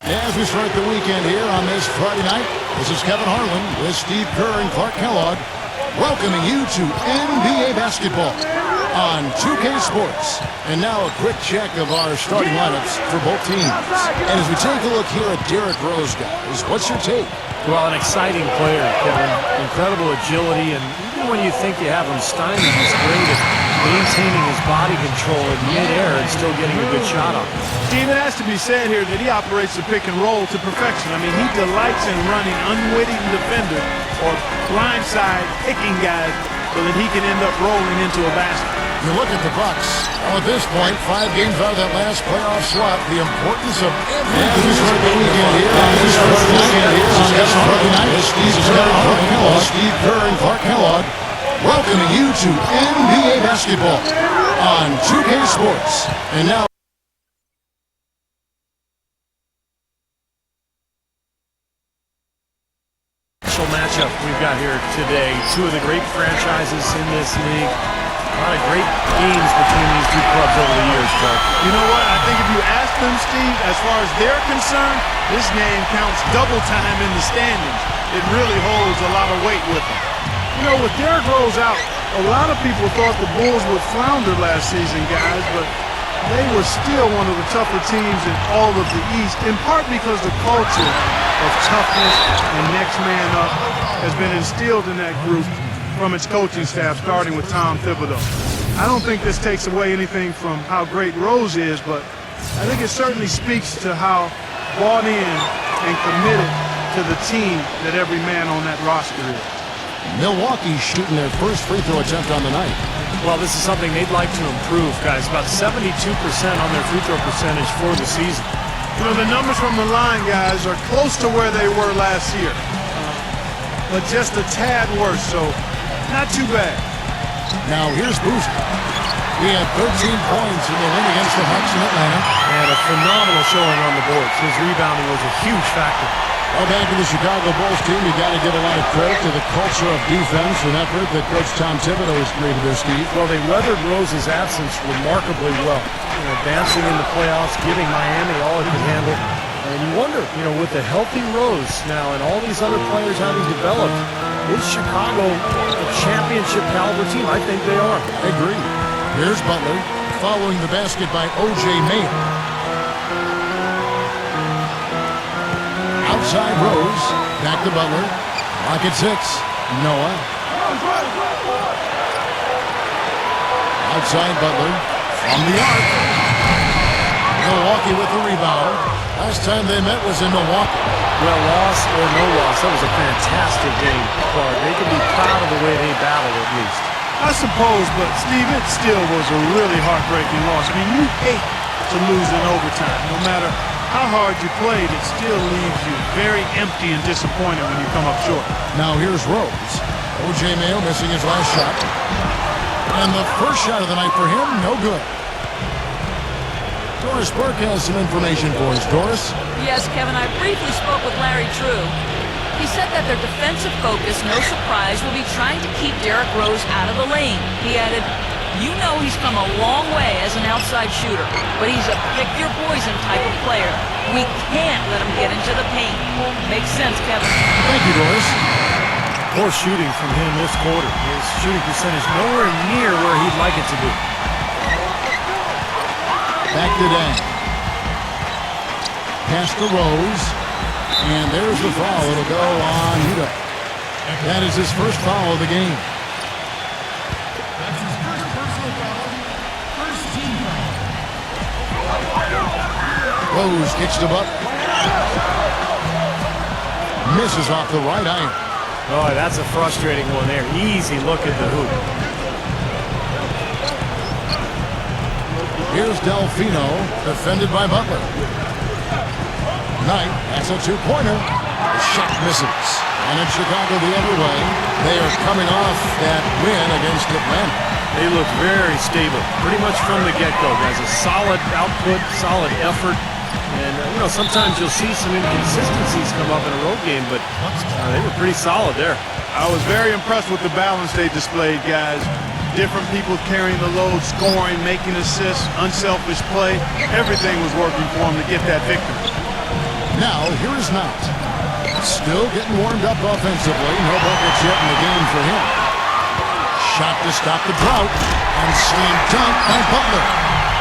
As we start the weekend here on this Friday night, this is Kevin Harlan with Steve Kerr and Clark Kellogg, welcoming you to NBA basketball on 2K Sports. And now a quick check of our starting lineups for both teams. And as we take a look here at Derrick Rose, guys, what's your take? Well, an exciting player, Kevin. Incredible agility, and even when you think you have him stymied, he's great at maintaining his body control in midair and still getting a good shot off. Steve, it has to be said here that he operates the pick and roll to perfection. I mean, he delights in running unwitting defenders or blindside picking guys so that he can end up rolling into a basket. You look at the Bucks. Well, at this point, 5 games out of that last playoff slot, the importance of every weekend here on this Friday night. Steve Kerr and Clark Kellogg, welcoming you to NBA basketball on 2K Sports. And now matchup we've got here today. Two of the great franchises in this league. A lot of great games between these two clubs over the years, Clark. You know what? I think if you ask them, Steve, as far as they're concerned, this game counts double time in the standings. It really holds a lot of weight with them. You know, with Derrick Rose out, a lot of people thought the Bulls would flounder last season, guys, but they were still one of the tougher teams in all of the East, in part because the culture of toughness and next man up has been instilled in that group from its coaching staff, starting with Tom Thibodeau. I don't think this takes away anything from how great Rose is, but I think it certainly speaks to how bought in and committed to the team that every man on that roster is. Milwaukee shooting their first free throw attempt on the night. Well, this is something they'd like to improve, guys. About 72% on their free throw percentage for the season. You know, the numbers from the line, guys, are close to where they were last year, but just a tad worse, so not too bad. Now here's Boozer. He had 13 points in the win against the Hawks in Atlanta. And a phenomenal showing on the boards. His rebounding was a huge factor. Well, back to the Chicago Bulls team, you got to give a lot of credit to the culture of defense and effort that Coach Tom Thibodeau has created there, Steve. Well, they weathered Rose's absence remarkably well. You know, advancing in the playoffs, giving Miami all it could handle. And you wonder, you know, with the healthy Rose now and all these other players having developed, is Chicago a championship caliber team? I think they are. I agree. Here's Butler following the basket by O.J. Mayo. Outside Rose, back to Butler. Clock at 6. Noah. Outside Butler from the arc. Milwaukee with the rebound. Last time they met was in Milwaukee. Well, loss or no loss, that was a fantastic game, Clark. They can be proud of the way they battled at least. I suppose, but Steve, it still was a really heartbreaking loss. I mean, you hate to lose in overtime. No matter how hard you played, it still leaves you very empty and disappointed when you come up short. Now here's Rose. O.J. Mayo missing his last shot. And the first shot of the night for him, no good. Doris Burke has some information for us. Doris? Yes, Kevin, I briefly spoke with Larry True. He said that their defensive focus, no surprise, will be trying to keep Derrick Rose out of the lane. He added, you know he's come a long way as an outside shooter, but he's a pick-your-poison type of player. We can't let him get into the paint. Makes sense, Kevin. Thank you, Doris. Poor shooting from him this quarter. His shooting percentage nowhere near where he'd like it to be. Back to Dan. Pass to Rose. And there's the foul. It'll go on Huda. That is his first foul of the game. That's his first personal foul. First team foul. Rose kicks to Buck. Misses off the right iron. Oh, that's a frustrating one there. Easy look at the hoop. Here's Delfino, defended by Butler. Knight, that's a two-pointer. The shot misses. And in Chicago the other way, they are coming off that win against Atlanta. They look very stable, pretty much from the get-go, guys. A solid output, solid effort. And, you know, sometimes you'll see some inconsistencies come up in a road game, but they were pretty solid there. I was very impressed with the balance they displayed, guys. Different people carrying the load, scoring, making assists, unselfish play. Everything was working for them to get that victory. Now, here is Knight. Still getting warmed up offensively. No buckets yet in the game for him. Shot to stop the drought. And slam dunk by Butler.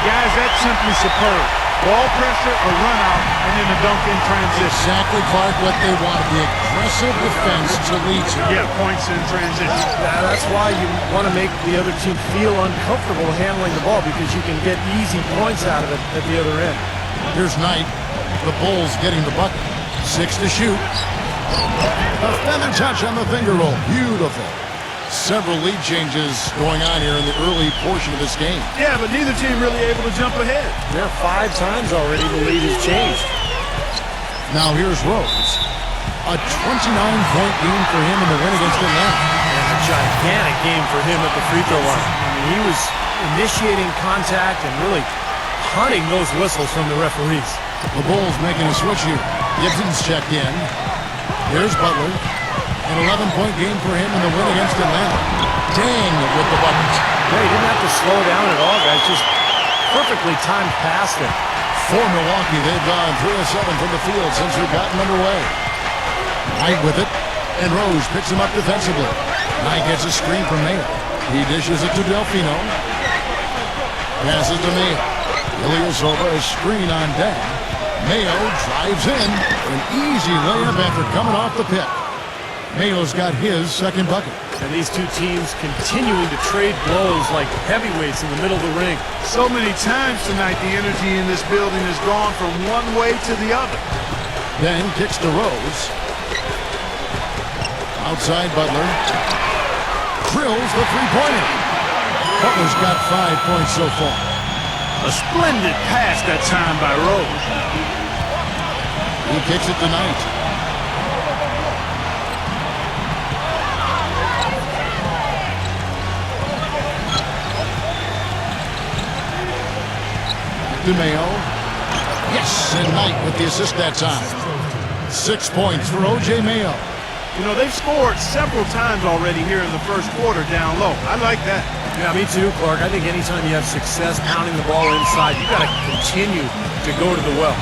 Guys, that's simply superb. Ball pressure, a run out, and then a dunk in transition. Exactly, Clark, what they wanted. The aggressive defense to lead to. Yeah, points in transition. That's why you want to make the other team feel uncomfortable handling the ball, because you can get easy points out of it at the other end. Here's Knight. The Bulls getting the bucket. 6 to shoot. A feather touch on the finger roll. Beautiful. Several lead changes going on here in the early portion of this game. Yeah, but neither team really able to jump ahead. There 5 times already the lead has changed. Now here's Rose. A 29-point game for him in the win against Atlanta. And a gigantic game for him at the free throw line. I mean, he was initiating contact and really hunting those whistles from the referees. The Bulls making a switch here. Gibson's checked in. Here's Butler. An 11-point game for him in the win against Atlanta. Dang with the bucket. Yeah, he didn't have to slow down at all, guys. Just perfectly timed past it. For Milwaukee, they've gone 3 of 7 from the field since we've gotten underway. Knight with it, and Rose picks him up defensively. Knight gets a screen from Mayo. He dishes it to Delfino. Passes to Mayo. Ilyasova, a screen on Dan. Mayo drives in. An easy layup after coming off the pick. Mayo's got his second bucket. And these two teams continuing to trade blows like heavyweights in the middle of the ring. So many times tonight, the energy in this building has gone from one way to the other. Then kicks to Rose. Outside Butler. Drills the three-pointer. Butler's got 5 points so far. A splendid pass that time by Rose. He kicks it to Knight. To Mayo. Yes, and Knight with the assist that time. 6 points for O.J. Mayo. You know, they've scored several times already here in the first quarter down low. I like that. Yeah, me too, Clark. I think anytime you have success pounding the ball inside, you got to continue to go to the well.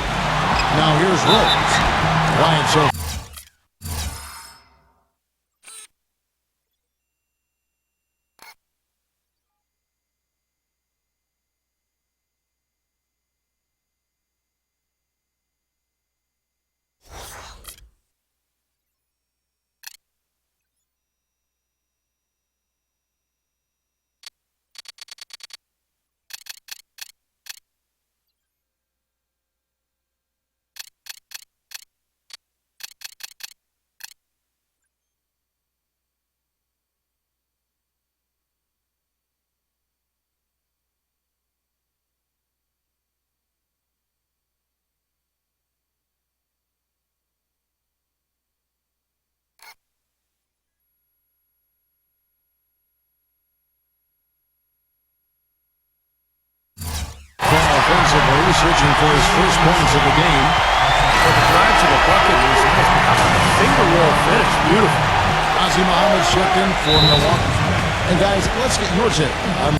Now here's Rose. Ryan so. Offensively, searching for his first points of the game. But the drive to the bucket was a finger roll finish. Beautiful. Ozzy Muhammad checked in for Milwaukee. And guys, let's get your take on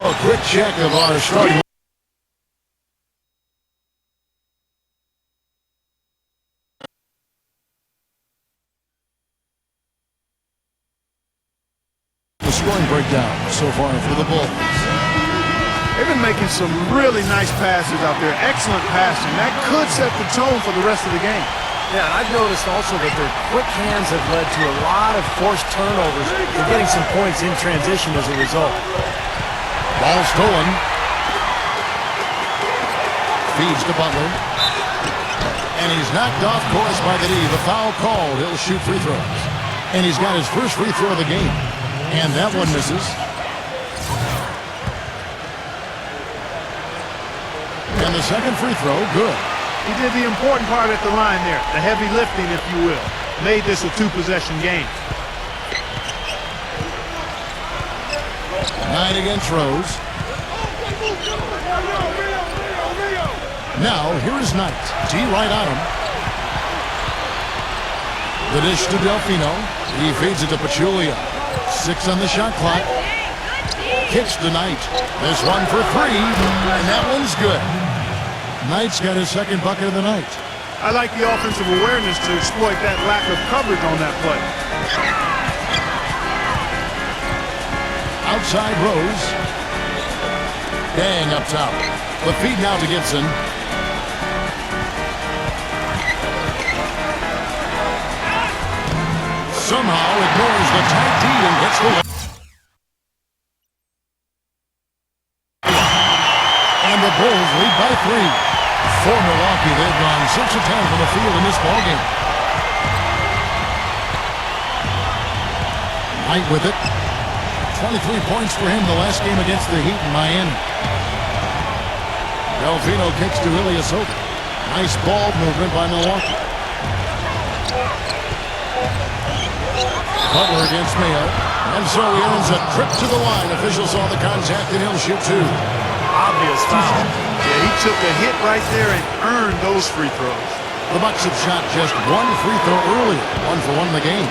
A quick check of our starting. The scoring breakdown so far for the Bulls. They've been making some really nice passes out there. Excellent passing. That could set the tone for the rest of the game. Yeah, and I've noticed also that their quick hands have led to a lot of forced turnovers. They're getting some points in transition as a result. Ball stolen. Feeds to Butler. And he's knocked off course by the D. The foul called. He'll shoot free throws. And he's got his first free throw of the game. And that one misses. And the second free throw, good. He did the important part at the line there. The heavy lifting, if you will. Made this a two-possession game. 9 against Rose. Now, here is Knight. D right on him. The dish to Delfino. He feeds it to Pachulia. 6 on the shot clock. Kicks to Knight. This one for 3, and that one's good. Knight's got his second bucket of the night. I like the offensive awareness to exploit that lack of coverage on that play. Outside Rose. Dang up top. The feed now to Gibson. Somehow ignores the tight D and hits the left. And the Bulls lead by 3. For Milwaukee, they've gone 6 of 10 from the field in this ballgame. Knight with it. 23 points for him the last game against the Heat in Miami. Delfino kicks to Ilyasova. Nice ball movement by Milwaukee. Butler against Mayo. And so he earns a trip to the line. Officials saw the contact and he'll shoot 2. Obvious foul. Yeah, he took a hit right there and earned those free throws. The Bucks have shot just 1 free throw earlier. 1 for 1 in the game.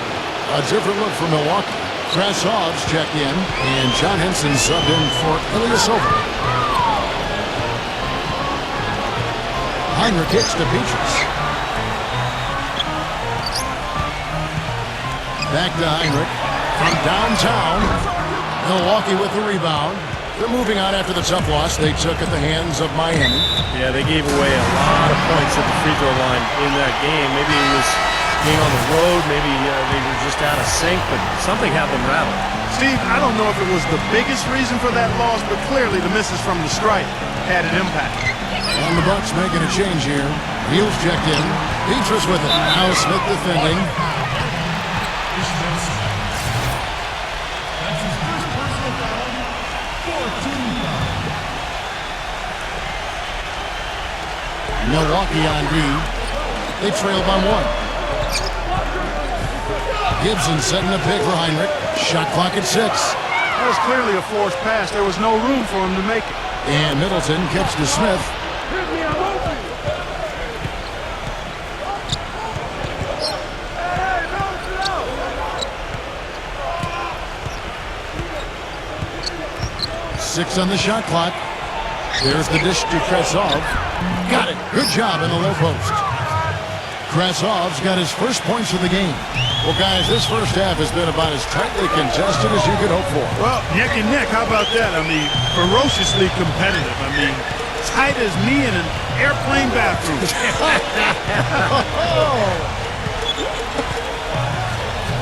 A different look for Milwaukee. Krasov's checked in, and John Henson subbed in for Ilyasova. Heinrich kicks to Petrus. Back to Heinrich. From downtown, Milwaukee with the rebound. They're moving on after the tough loss they took at the hands of Miami. Yeah, they gave away a lot of points at the free throw line in that game. Maybe it was being on the road, maybe they were just out of sync, but something had them rattled. Steve, I don't know if it was the biggest reason for that loss, but clearly the misses from the stripe had an impact. And the Bucks making a change here. Heels checked in. Petrus with it. Now Smith defending. That's his first personal foul. 14 foul. Milwaukee on D. They trail by 1. Gibson setting a pick for Heinrich. Shot clock at 6. That was clearly a forced pass. There was no room for him to make it. And Middleton kicks to Smith. Six on the shot clock. There's the dish to Krasov. Got it. Good job in the low post. Krasov's got his first points of the game. Well, guys, this first half has been about as tightly contested as you could hope for. Well, neck and neck. How about that? I mean, ferociously competitive. I mean, tight as me in an airplane bathroom.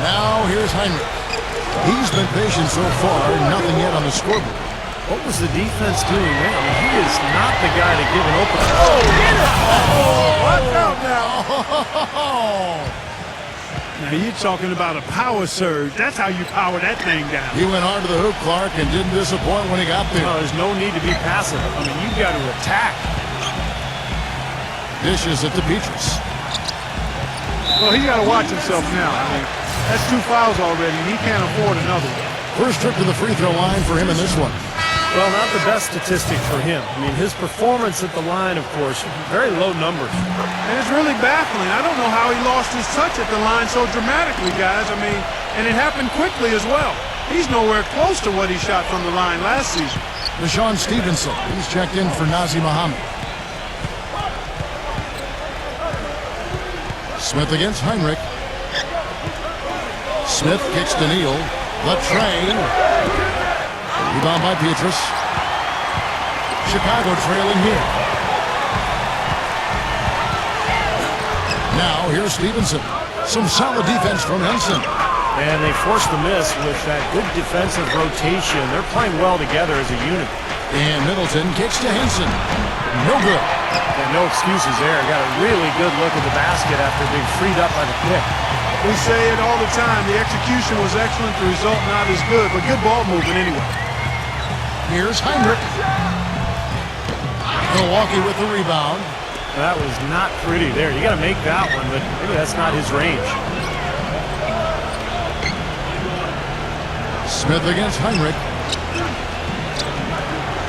Now here's Heinrich. He's been patient so far. Nothing yet on the scoreboard. What was the defense doing there? I mean, he is not the guy to give an open. Oh, get it! Watch out now. Now you're talking about a power surge. That's how you power that thing down. He went hard to the hoop, Clark, and didn't disappoint when he got there. No, there's no need to be passive. I mean, you've got to attack. Dishes it to Petrus. Well, he's got to watch himself now. I mean, that's 2 fouls already, and he can't afford another one. First trip to the free throw line for him in this one. Well, not the best statistic for him. I mean, his performance at the line, of course, very low numbers. And it's really baffling. I don't know how he lost his touch at the line so dramatically, guys. I mean, and it happened quickly as well. He's nowhere close to what he shot from the line last season. Deshaun Stevenson, he's checked in for Nazi Muhammad. Smith against Heinrich. Smith kicks to Neal. The train. Rebound by Petrus. Chicago trailing here. Now here's Stevenson. Some solid defense from Henson. And they forced the miss with that good defensive rotation. They're playing well together as a unit. And Middleton kicks to Henson. No good. And no excuses there. Got a really good look at the basket after being freed up by the pick. We say it all the time. The execution was excellent. The result not as good, but good ball movement anyway. Here's Heinrich. Milwaukee with the rebound. That was not pretty there. You got to make that one, but maybe that's not his range. Smith against Heinrich.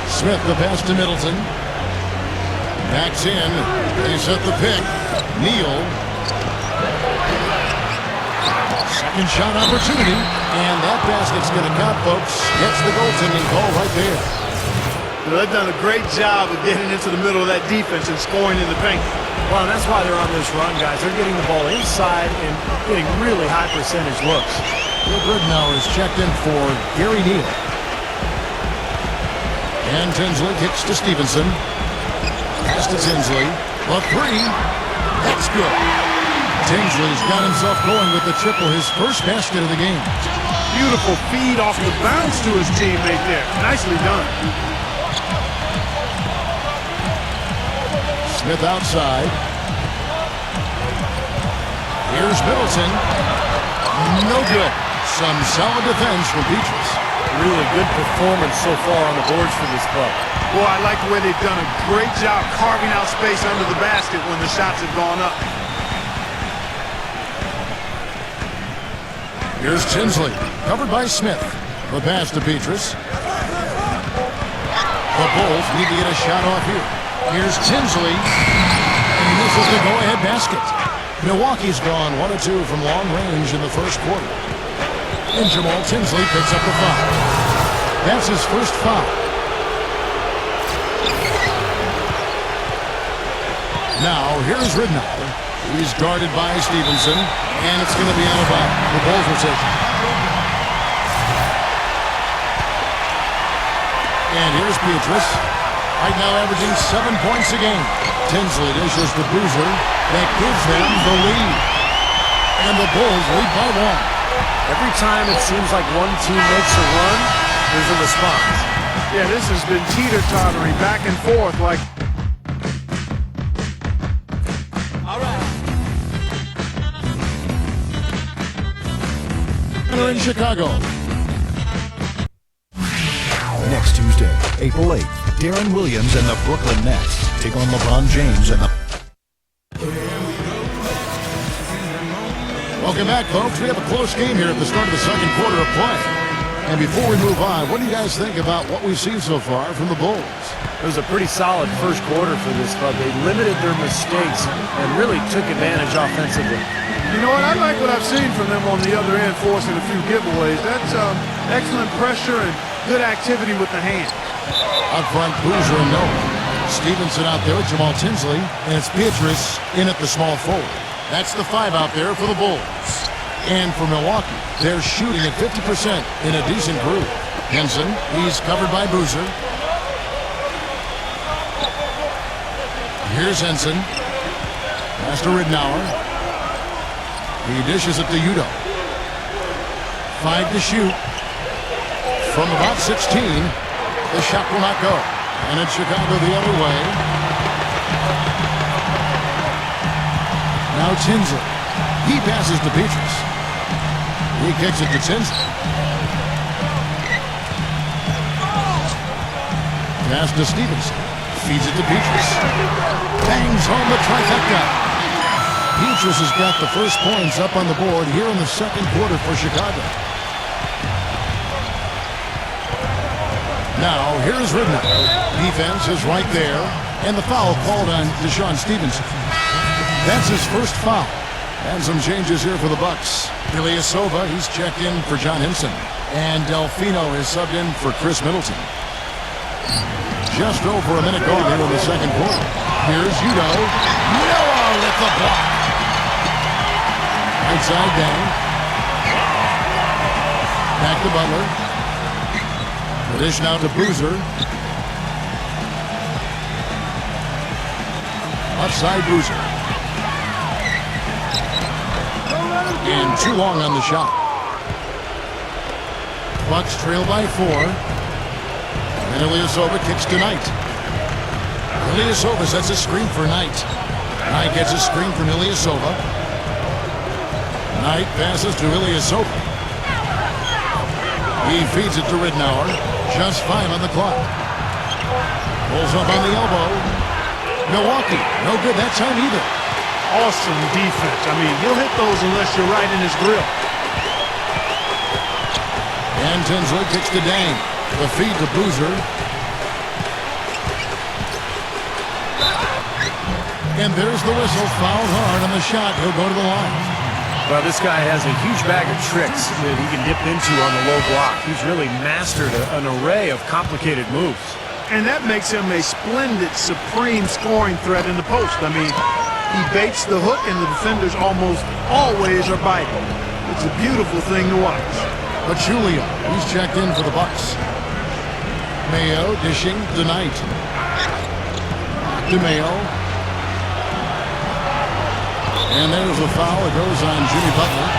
Smith the pass to Middleton. Backs in. They set the pick. Neal. Second shot opportunity. And that basket's going to count, folks. Gets the goaltending call right there. Well, they've done a great job of getting into the middle of that defense and scoring in the paint. Well, and that's why they're on this run, guys. They're getting the ball inside and getting really high percentage looks. Bill Ridnour is checked in for Gary Neal. And Tinsley kicks to Stevenson. Pass to Tinsley. The three. That's good. Tinsley's got himself going with the triple, his first basket of the game. Beautiful feed off the bounce to his teammate there. Nicely done. Smith outside. Here's Middleton. No good. Some solid defense from Petrus. Really good performance so far on the boards for this club. Boy, I like the way they've done a great job carving out space under the basket when the shots have gone up. Here's Tinsley, covered by Smith. The pass to Petrus. The Bulls need to get a shot off here. Here's Tinsley, and this is the go-ahead basket. Milwaukee's gone 1 of 2 from long range in the first quarter. And Jamal Tinsley picks up the foul. That's his first foul. Now, here's Ridnour. He's guarded by Stevenson, and it's going to be out of bounds. The Bulls will take it. And here's Petrus. Right now averaging 7 points a game. Tinsley dishes the Boozer. That gives them the lead. And the Bulls lead by 1. Every time it seems like one team makes a run, there's a response. Yeah, this has been teeter-tottering back and forth like... In Chicago. Next Tuesday, April 8th, Darren Williams and the Brooklyn Nets take on LeBron James and the... Welcome back, folks. We have a close game here at the start of the second quarter of play. And before we move on, what do you guys think about what we've seen so far from the Bulls? It was a pretty solid first quarter for this club. They limited their mistakes and really took advantage offensively. You know what? I like what I've seen from them on the other end, forcing a few giveaways. That's excellent pressure and good activity with the hand. Up front, Boozer and Noah. Stevenson out there with Jamal Tinsley, and it's Petrus in at the small forward. That's the 5 out there for the Bulls. And for Milwaukee, they're shooting at 50% in a decent groove. Henson, he's covered by Boozer. Here's Henson. Pass to Ridnour. He dishes it to Udo. 5 to shoot. From about 16, the shot will not go. And it's Chicago the other way. Now Tinsley. He passes to Petrus. He kicks it to Tinsley. Pass to Stevenson. Feeds it to Petrus. Bangs home the trifecta. Petrus has got the first points up on the board here in the second quarter for Chicago. Now, here's Ridnour. Defense is right there, and the foul called on Deshaun Stevenson. That's his first foul. And some changes here for the Bucks. Ilyasova, he's checked in for John Henson. And Delfino is subbed in for Chris Middleton. Just over a minute gone here in the second quarter. Here's Udo. Noah with the block. Right side down. Back to Butler. The dish now to Boozer. Offside Boozer. And too long on the shot. Bucks trail by 4. And Ilyasova kicks to Knight. Ilyasova sets a screen for Knight. Knight gets a screen from Ilyasova. Knight passes to Ilyasova. He feeds it to Ridnour. Just 5 on the clock. Pulls up on the elbow. Milwaukee, no good that time either. Awesome defense. I mean, he'll hit those unless you're right in his grill. And Tinsley kicks to Dang. The feed to Boozer. And there's the whistle. Fouled hard on the shot. He'll go to the line. Well, this guy has a huge bag of tricks that he can dip into on the low block. He's really mastered an array of complicated moves. And that makes him a splendid, supreme scoring threat in the post. I mean, he baits the hook, and the defenders almost always are biting. It's a beautiful thing to watch. Pachulia, he's checked in for the Bucks. Mayo dishing to Knight. To Mayo. And there's the foul. It goes on Jimmy Butler.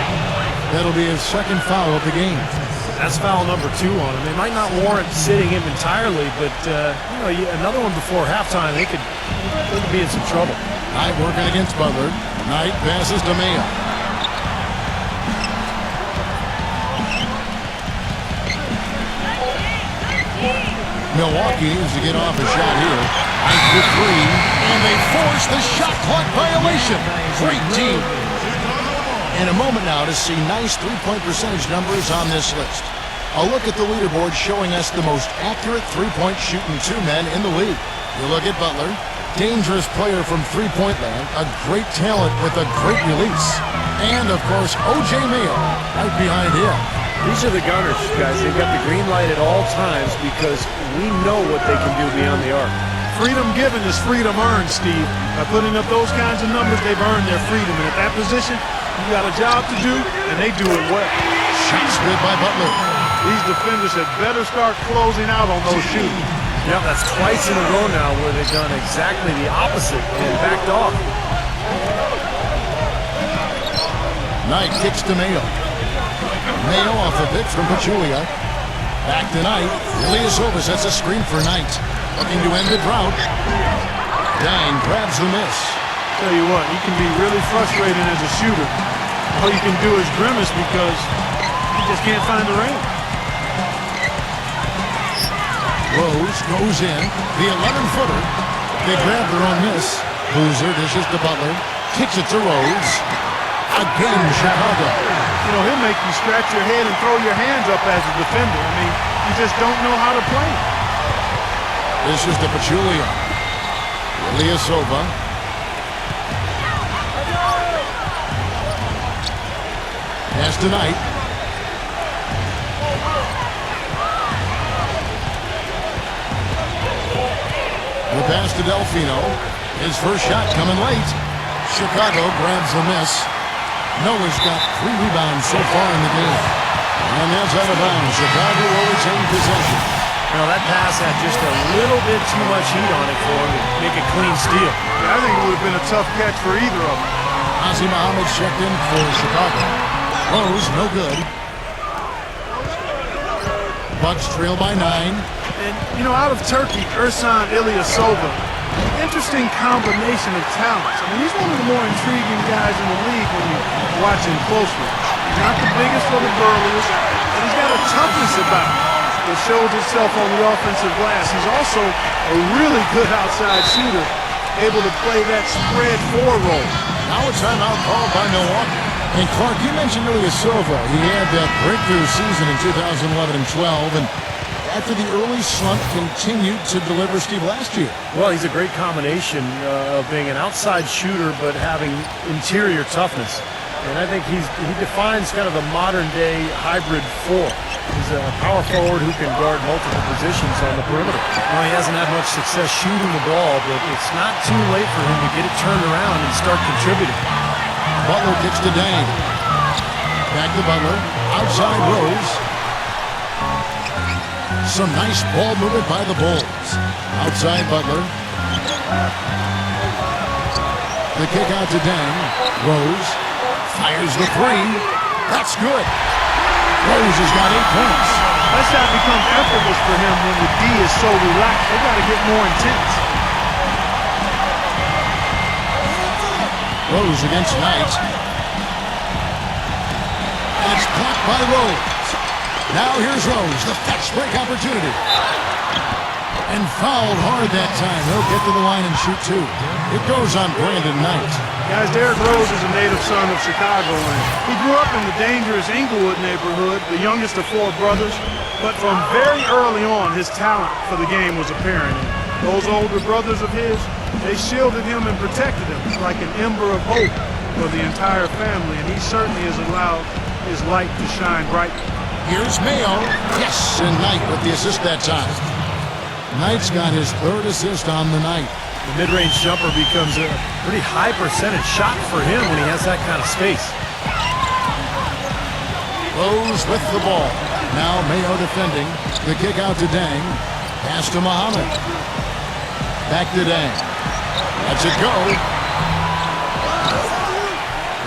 That'll be his second foul of the game. That's foul number 2 on him. It might not warrant sitting him entirely, but another one before halftime, they could be in some trouble. Knight working against Butler. Knight passes to Mayo. Milwaukee needs to get off a shot here. Knight for 3, and they force the shot clock violation. Great team. In a moment now to see nice three-point percentage numbers on this list. A look at the leaderboard showing us the most accurate three-point shooting 2 men in the league. You look at Butler, dangerous player from three-point land, a great talent with a great release. And, of course, O.J. Mayo right behind him. These are the gunners, guys. They've got the green light at all times because we know what they can do beyond the arc. Freedom given is freedom earned, Steve. By putting up those kinds of numbers, they've earned their freedom. And at that position, you got a job to do, and they do it well. Shots good by Butler. These defenders had better start closing out on those shoots. Yep, that's twice in a row now where they've done exactly the opposite and backed off. Knight kicks to Mayo. Mayo off a pitch from Pachulia. Back to Knight. Ilyasova sets a screen for Knight. Looking to end the drought. Dang grabs the miss. Tell you what, you can be really frustrating as a shooter. All you can do is grimace because you just can't find the range. Rose goes in. The 11-footer. They grab their own miss. Boozer dishes to Butler. Kicks it to Rose. Again, Chicago. You know, he'll make you scratch your head and throw your hands up as a defender. I mean, you just don't know how to play. This is the Pachulia. Ilyasova. Pass to Knight. The pass to Delfino. His first shot coming late. Chicago grabs the miss. Noah's got 3 rebounds so far in the game. And that's out of bounds. Chicago will retain possession. Now that pass had just a little bit too much heat on it for him to make a clean steal. I think it would have been a tough catch for either of them. Ozzie Muhammad checked in for Chicago. Rose, no good. Bucks trail by 9. And, you know, out of Turkey, Ersan Ilyasova, interesting combination of talents. I mean, he's one of the more intriguing guys in the league when you watch him closely. He's not the biggest or the burliest, but he's got a toughness about him that shows itself on the offensive glass. He's also a really good outside shooter, able to play that spread 4 role. Now a timeout called by Milwaukee. And Clark, you mentioned Ilyasova. He had that breakthrough season in 2011 and 12, and after the early slump continued to deliver, Steve, last year. Well, he's a great combination of being an outside shooter but having interior toughness. And I think he defines kind of the modern-day hybrid four. He's a power forward who can guard multiple positions on the perimeter. Well, he hasn't had much success shooting the ball, but it's not too late for him to get it turned around and start contributing. Butler kicks to Dang. Back to Butler. Outside Rose. Some nice ball movement by the Bulls. Outside Butler. The kick out to Dang. Rose fires the three. That's good. Rose has got 8 points. That shot becomes effortless for him when the D is so relaxed. They got to get more intense. Rose against Knight. And it's blocked by Rose. Now here's Rose, the fast break opportunity. And fouled hard that time. He'll get to the line and shoot 2. It goes on Brandon Knight. Guys, Derrick Rose is a native son of Chicago, and he grew up in the dangerous Inglewood neighborhood, the youngest of 4 brothers. But from very early on, his talent for the game was apparent. And those older brothers of his, they shielded him and protected him like an ember of hope for the entire family. And he certainly has allowed his light to shine brightly. Here's Mayo. Yes, and Knight with the assist that time. Knight's got his 3rd assist on the night. The mid-range jumper becomes a pretty high percentage shot for him when he has that kind of space. Rose with the ball. Now Mayo defending. The kick out to Dang. Pass to Muhammad. Back to Dang. Lets it go.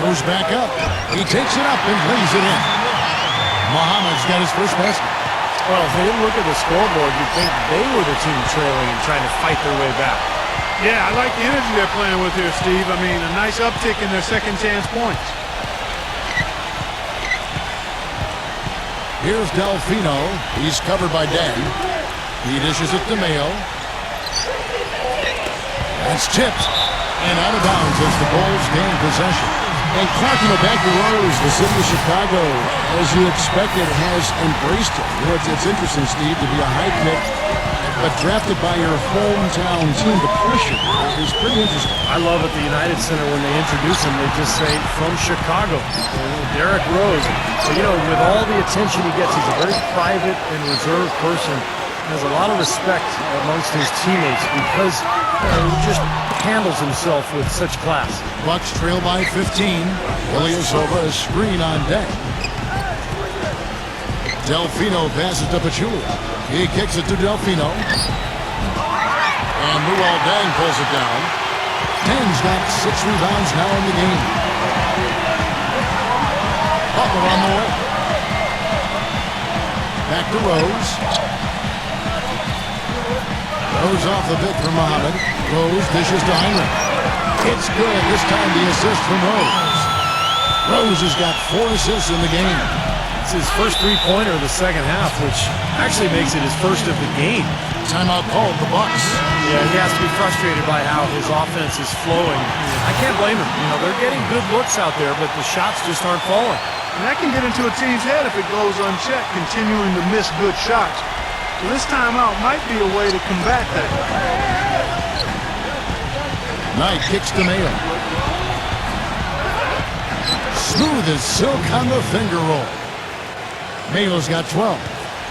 Goes back up. He takes it up and lays it in. Muhammad's got his first basket. Well, if they didn't look at the scoreboard, you'd think they were the team trailing and trying to fight their way back. Yeah, I like the energy they're playing with here, Steve. I mean, a nice uptick in their second chance points. Here's Delfino. He's covered by Dang. He dishes it to Mayo. It's tipped and out of bounds as the Bulls gain possession. And Clark, back to Rose, the city of Chicago, as you expected, has embraced it. You know, it's interesting, Steve, to be a high pick, but drafted by your hometown team. The pressure is pretty interesting. I love at the United Center when they introduce him, they just say, from Chicago. Derrick Rose, you know, with all the attention he gets, he's a very private and reserved person. Has a lot of respect amongst his teammates because he just handles himself with such class. Bucks trail by 15. Ilyasova, a screen on deck. Delfino passes to Pachulia. He kicks it to Delfino. And Luol Deng pulls it down. Deng's got 6 rebounds now in the game. Butler on the way. Back to Rose. Rose off the bit from Muhammad. Rose dishes to Heinrich. It's good. This time the assist from Rose. Rose has got 4 assists in the game. It's his first 3-pointer of the second half, which actually makes it his first of the game. Timeout called the Bucks. Yeah, he has to be frustrated by how his offense is flowing. I can't blame him. You know, they're getting good looks out there, but the shots just aren't falling. And that can get into a team's head if it goes unchecked, continuing to miss good shots. This timeout might be a way to combat that. Knight kicks to Mayo. Smooth as silk on the finger roll. Mayo's got 12.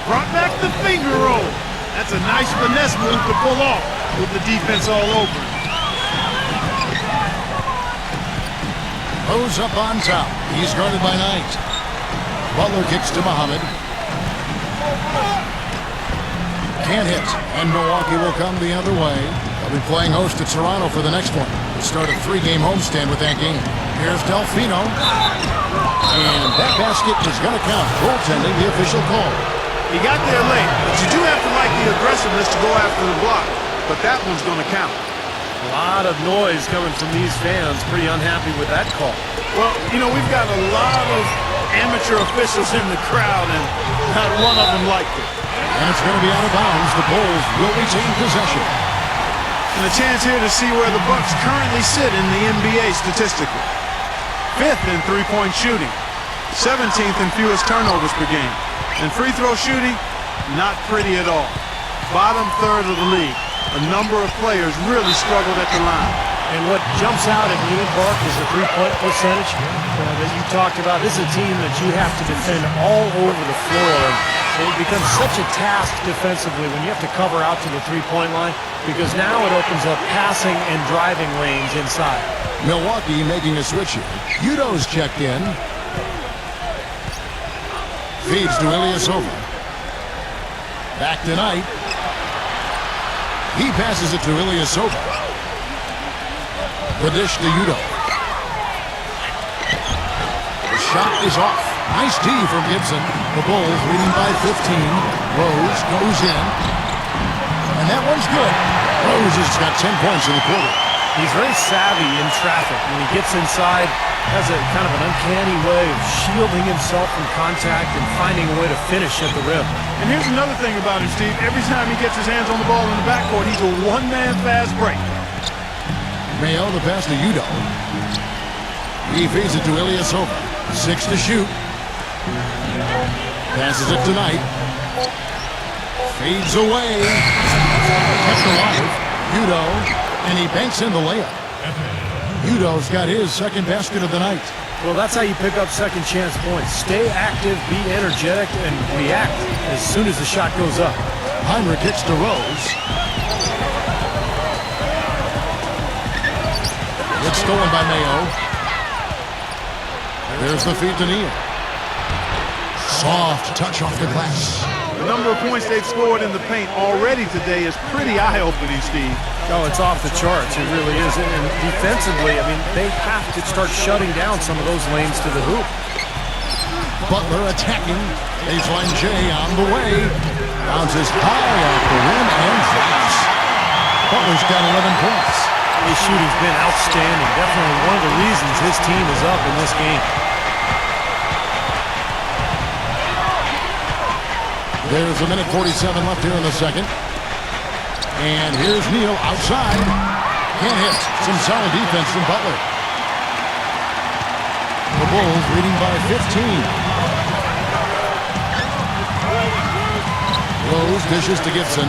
Brought back the finger roll. That's a nice finesse move to pull off with the defense all over. Rose up on top. He's guarded by Knight. Butler kicks to Muhammad. Can't hit, and Milwaukee will come the other way. They'll be playing host to Toronto for the next one. We'll start a 3-game homestand with that game. Here's Delfino. And that basket is going to count. Goaltending, the official call. He got there late, but you do have to like the aggressiveness to go after the block. But that one's going to count. A lot of noise coming from these fans. Pretty unhappy with that call. Well, you know, we've got a lot of amateur officials in the crowd, and not one of them liked it. And it's going to be out of bounds. The Bulls will retain possession. And a chance here to see where the Bucks currently sit in the NBA statistically. 5th in three-point shooting. 17th in fewest turnovers per game. And free throw shooting, not pretty at all. Bottom third of the league. A number of players really struggled at the line. And what jumps out at me, Mark, is the three-point percentage that you talked about. This is a team that you have to defend all over the floor. And it becomes such a task defensively when you have to cover out to the three-point line, because now it opens up passing and driving lanes inside. Milwaukee making a switch here. Udo's checked in. Feeds to Ilyasova. Back to Knight. He passes it to Ilyasova. The dish to Udo. The shot is off. Nice D from Gibson. The Bulls leading by 15. Rose goes in. And that one's good. Rose has got 10 points in the quarter. He's very savvy in traffic. When he gets inside, has a kind of an uncanny way of shielding himself from contact and finding a way to finish at the rim. And here's another thing about him, Steve. Every time he gets his hands on the ball in the backcourt, he's a one-man fast break. Mayo, the pass to Udo. He feeds it to Ilyasova. 6 to shoot. Passes it to Knight. Fades away. Kept alive. Udo. And he banks in the layup. Udo's got his second basket of the night. Well, that's how you pick up second chance points. Stay active, be energetic, and react as soon as the shot goes up. Heinrich kicks to Rose. It's stolen by Mayo. There's the feed to Neal. Soft touch off the glass. The number of points they've scored in the paint already today is pretty eye-opening, Steve. Oh, it's off the charts. It really is. And defensively, I mean, they have to start shutting down some of those lanes to the hoop. Butler attacking. Baseline J on the way. Bounces high off the rim and drops. Butler's got 11 points. His shooting's been outstanding. Definitely one of the reasons his team is up in this game. There's a minute 47 left here in the second. And here's Neal outside. Can't hit. Some solid defense from Butler. The Bulls leading by 15. Rose dishes to Gibson.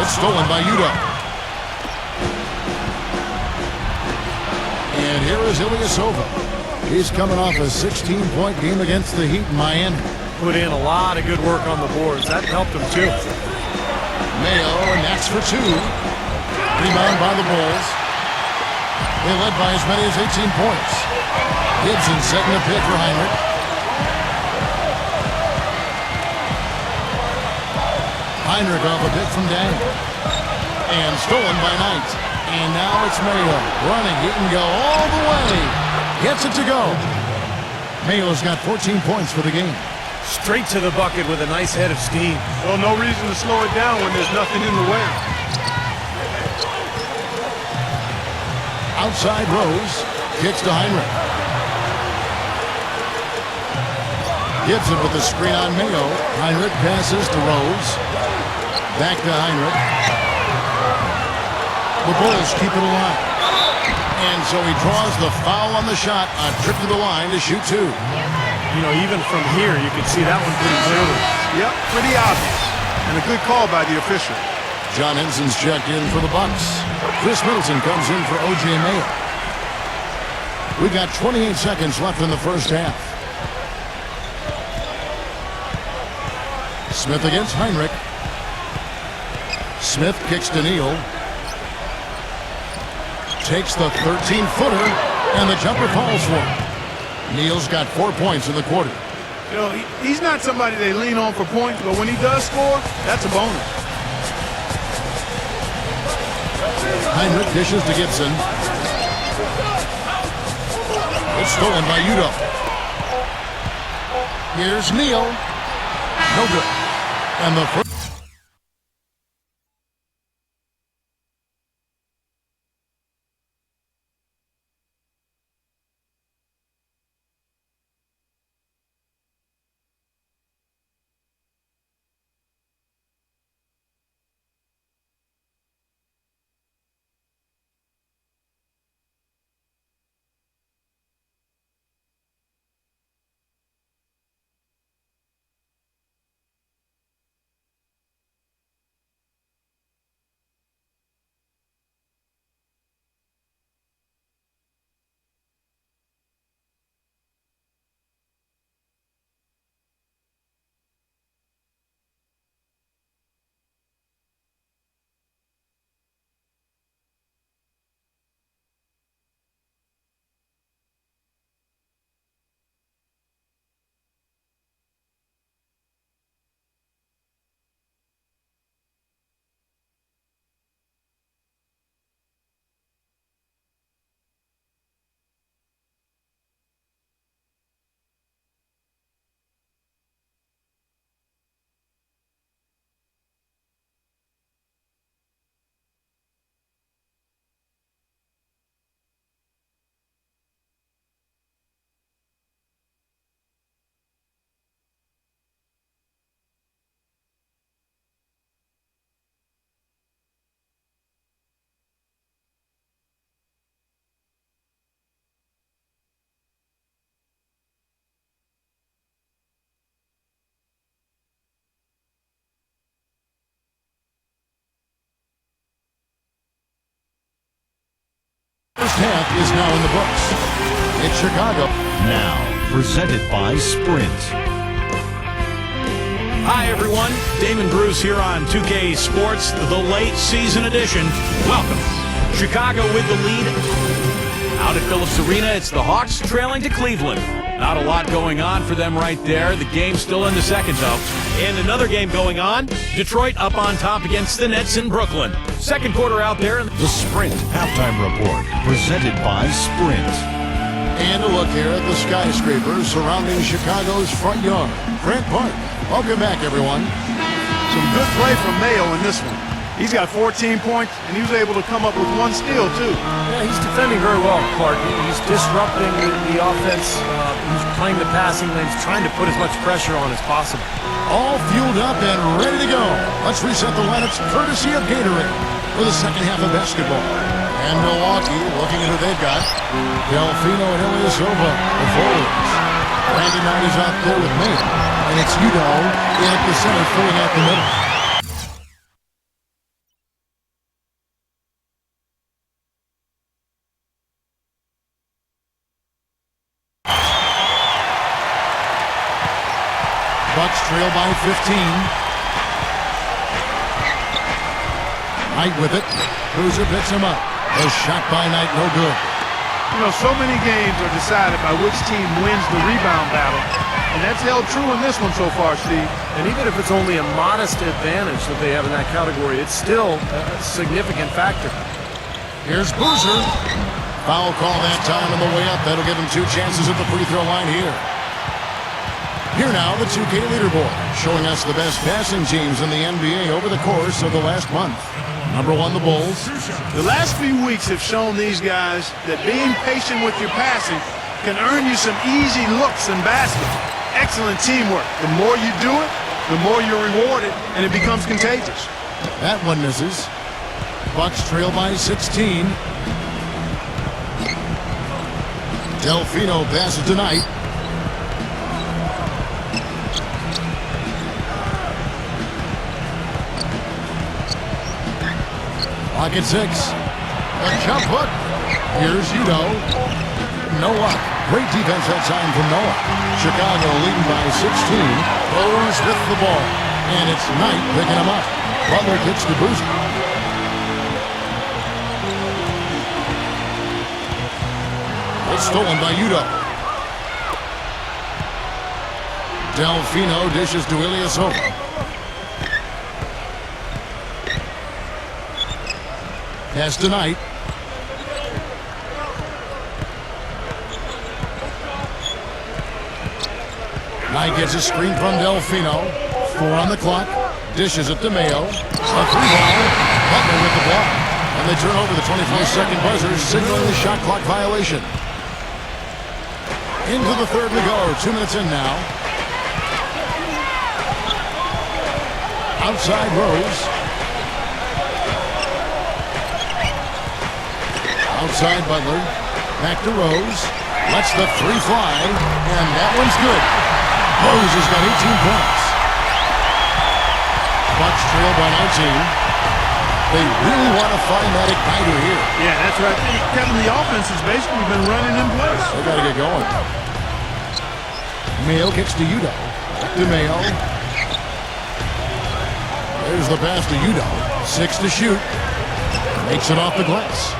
It's stolen by Udo. And here is Ilyasova. He's coming off a 16-point game against the Heat in Miami. Put in a lot of good work on the boards. That helped him too. Mayo, and that's for 2. Rebound by the Bulls. They led by as many as 18 points. Gibson setting a pick for Heinrich. Heinrich off a pick from Dang. And stolen by Knight. And now it's Mayo running. He can go all the way. Gets it to go. Mayo's got 14 points for the game. Straight to the bucket with a nice head of steam. Well, no reason to slow it down when there's nothing in the way. Outside Rose. Kicks to Heinrich. Gibson with the screen on Mayo. Heinrich passes to Rose. Back to Heinrich. The Bulls keep it alive. And so he draws the foul on the shot. A trip to the line to shoot 2. You know, even from here, you can see that one pretty clearly. Yep, pretty obvious. And a good call by the official. John Henson's checked in for the Bucks. Chris Middleton comes in for O.J. Mayo. We got 28 seconds left in the first half. Smith against Heinrich. Smith kicks to Neal. Takes the 13-footer, and the jumper falls for him. Neal's got 4 points in the quarter. You know, he's not somebody they lean on for points, but when he does score, that's a bonus. Heinrich dishes to Gibson. It's stolen by Udo. Here's Neal. No good. And the first first half is now in the books. It's Chicago. Now, presented by Sprint. Hi, everyone. Damon Bruce here on 2K Sports, the late season edition. Welcome. Chicago with the lead. Out at Phillips Arena, it's the Hawks trailing to Cleveland. Not a lot going on for them right there. The game's still in the second, though. And another game going on. Detroit up on top against the Nets in Brooklyn. Second quarter out there. The Sprint Halftime Report, presented by Sprint. And a look here at the skyscrapers surrounding Chicago's front yard. Grant Park. Welcome back, everyone. Some good play from Mayo in this one. He's got 14 points, and he was able to come up with one steal, too. Yeah, he's defending very well, Clark. He's disrupting the offense. He's playing the passing lanes, trying to put as much pressure on as possible. All fueled up and ready to go. Let's reset the lineups courtesy of Gatorade for the second half of basketball. And Milwaukee looking at who they've got. Delfino and Ilyasova, the forwards. Randy Knight is out there with Mayo. And it's Udo in at the center, filling out the middle. Bucks trail by 15. Knight with it. Boozer picks him up. A shot by Knight, no good. You know, so many games are decided by which team wins the rebound battle. And that's held true in this one so far, Steve. And even if it's only a modest advantage that they have in that category, it's still a significant factor. Here's Boozer. Foul call that time on the way up. That'll give him 2 chances at the free throw line here. Here now, the 2K leaderboard, showing us the best passing teams in the NBA over the course of the last month. Number 1, the Bulls. The last few weeks have shown these guys that being patient with your passing can earn you some easy looks and baskets. Excellent teamwork. The more you do it, the more you're rewarded, and it becomes contagious. That one misses. Bucks trail by 16. Delfino passes to Knight. Pocket 6. A jump hook. Here's Udo. No luck. Great defense that time from Noah. Chicago leading by 16. Rose with the ball. And it's Knight picking him up. Butler kicks to Boozer. It's stolen by Udo. Delfino dishes to Ilyasova. Pass to Knight. Knight gets a screen from Delfino. 4 on the clock. Dishes it to Mayo. A 3-ball. Butler with the block. And they turn over the 24-second buzzer, signaling the shot clock violation. Into the third we go. 2 minutes in now. Outside Rose. Outside Butler. Back to Rose. Lets the 3 fly. And that one's good. Rose has got 18 points. Bucks trail by 19. They really want to find that igniter here. Yeah, that's right. Kevin, the offense has basically been running in place. They got to get going. Mayo kicks to Udo. Back to Mayo. There's the pass to Udo. 6 to shoot. Makes it off the glass.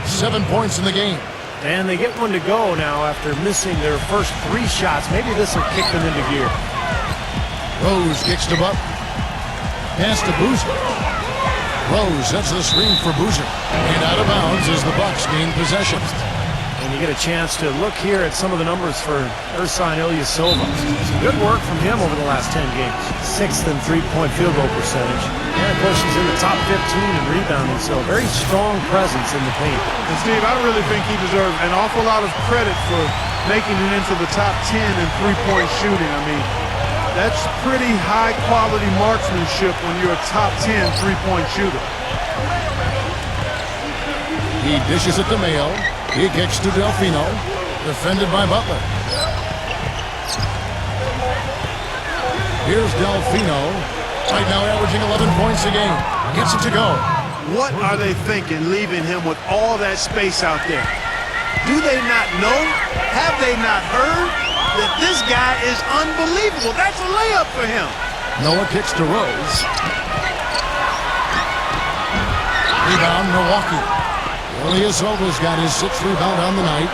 7 points in the game. And they get one to go now after missing their first 3 shots. Maybe this will kick them into gear. Rose kicks to Butler. Pass to Boozer. Rose sets the screen for Boozer. And out of bounds as the Bucks gain possession. And you get a chance to look here at some of the numbers for Ersan Ilyasova. Some good work from him over the last 10 games. 6th in three-point field goal percentage. And of course he's in the top 15 in rebounding, so a very strong presence in the paint. And Steve, I really think he deserves an awful lot of credit for making it into the top 10 in three-point shooting. I mean, that's pretty high-quality marksmanship when you're a top 10 three-point shooter. He dishes it to Mayo. He kicks to Delfino. Defended by Butler. Here's Delfino. Right now averaging 11 points a game. Gets it to go. What are they thinking leaving him with all that space out there? Do they not know? Have they not heard that this guy is unbelievable? That's a layup for him. Noah kicks to Rose. Rebound, Milwaukee. Ilyasova's got his 6th rebound on the night.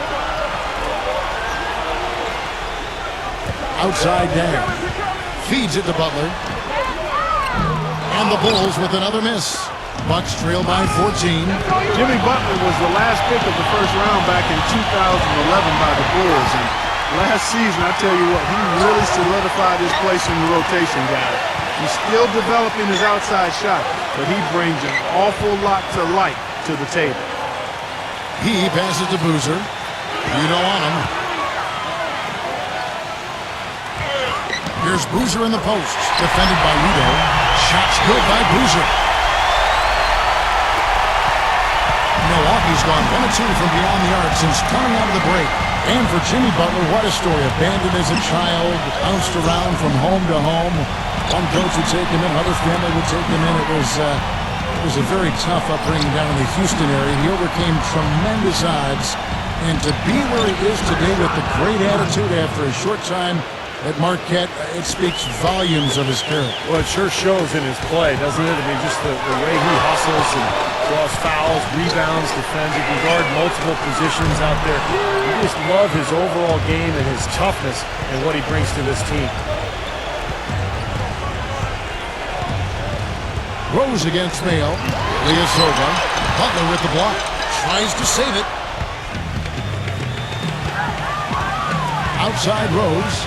Outside Dan. Feeds it to Butler. And the Bulls with another miss. Bucks trail by 14. Jimmy Butler was the last pick of the first round back in 2011 by the Bulls. And last season, I tell you what, he really solidified his place in the rotation, guys. He's still developing his outside shot, but he brings an awful lot to light to the table. He passes to Boozer. Udo on him. Here's Boozer in the post, defended by Udo. Shots good by Boozer. Milwaukee's gone 1 of 2 from beyond the arc since coming out of the break. And for Jimmy Butler, what a story. Abandoned as a child, bounced around from home to home. One coach would take him in, another family would take him in. It was a very tough upbringing down in the Houston area. He overcame tremendous odds. And to be where he is today with the great attitude after a short time at Marquette, it speaks volumes of his character. Well, it sure shows in his play, doesn't it? I mean, just the way he hustles and draws fouls, rebounds, defends. He can guard multiple positions out there. You just love his overall game and his toughness and what he brings to this team. Rose against Mayo. Ilyasova. Butler with the block. Tries to save it. Outside Rose.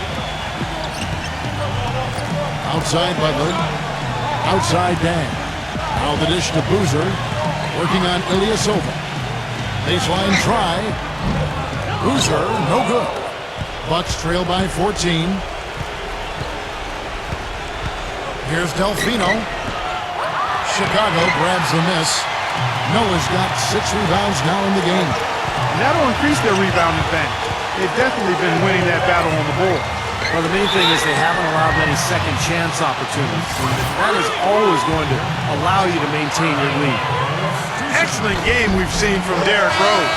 Outside Butler. Outside Dan. Now the dish to Boozer. Working on Ilyasova. Baseline try. Boozer, no good. Bucks trail by 14. Here's Delfino. Chicago grabs the miss. Noah's got 6 rebounds now in the game. And that'll increase their rebound advantage. They've definitely been winning that battle on the board. Well, the main thing is they haven't allowed many second chance opportunities. And that is always going to allow you to maintain your lead. Excellent game we've seen from Derrick Rose.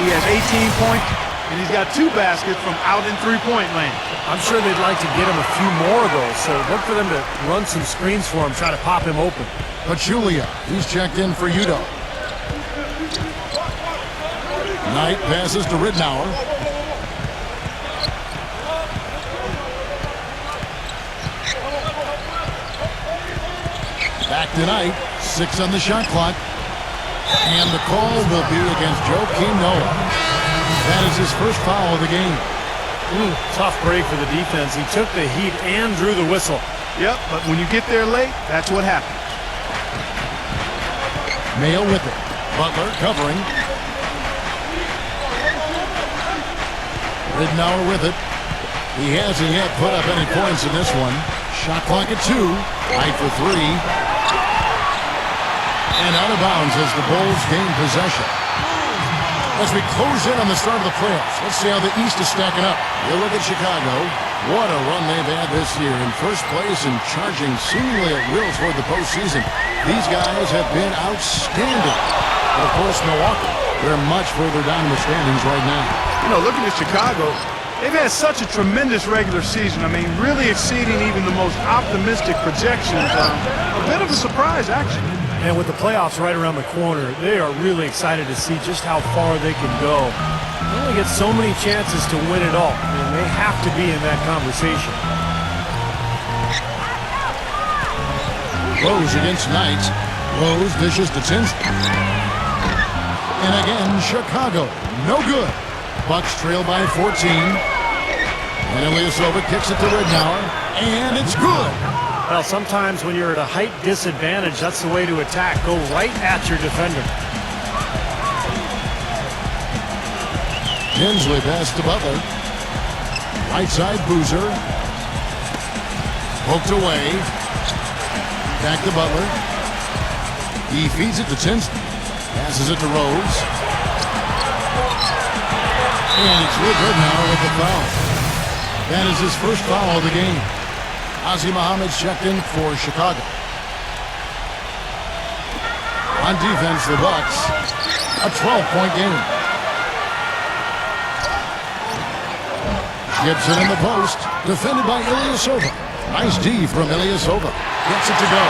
He has 18 points, and he's got 2 baskets from out in three-point land. I'm sure they'd like to get him a few more of those, so look for them to run some screens for him, try to pop him open. Pachulia, he's checked in for Udo. Knight passes to Ridnour. Back to Knight, 6 on the shot clock. And the call will be against Joakim Noah. That is his first foul of the game. Tough break for the defense. He took the heat and drew the whistle. Yep, but when you get there late, that's what happens. Mayo with it. Butler covering. Ridnour with it. He hasn't yet put up any points in this one. Shot clock at 2. Tight for 3. And out of bounds as the Bulls gain possession. As we close in on the start of the playoffs, let's see how the East is stacking up. You look at Chicago. What a run they've had this year. In first place and charging seemingly at will toward the postseason. These guys have been outstanding. But of course, Milwaukee, they're much further down in the standings right now. You know, looking at Chicago, they've had such a tremendous regular season. I mean, really exceeding even the most optimistic projections. A bit of a surprise, actually. And with the playoffs right around the corner, they are really excited to see just how far they can go. They only get so many chances to win it all, and they have to be in that conversation. Rose against Knight. Rose dishes to Tinsley. And again, Chicago, no good. Bucks trail by 14. And Ilyasova kicks it to Ridnour, and it's good. Well, sometimes when you're at a height disadvantage, that's the way to attack. Go right at your defender. Tinsley pass to Butler. Right side, Boozer. Poked away. Back to Butler. He feeds it to Tinsley. Passes it to Rose. And it's Ridnour with the foul. That is his first foul of the game. Ozzie Muhammad's checked in for Chicago. On defense, the Bucks, a 12-point game. Gibson in the post, defended by Ilyasova. Nice D from Ilyasova. Gets it to go.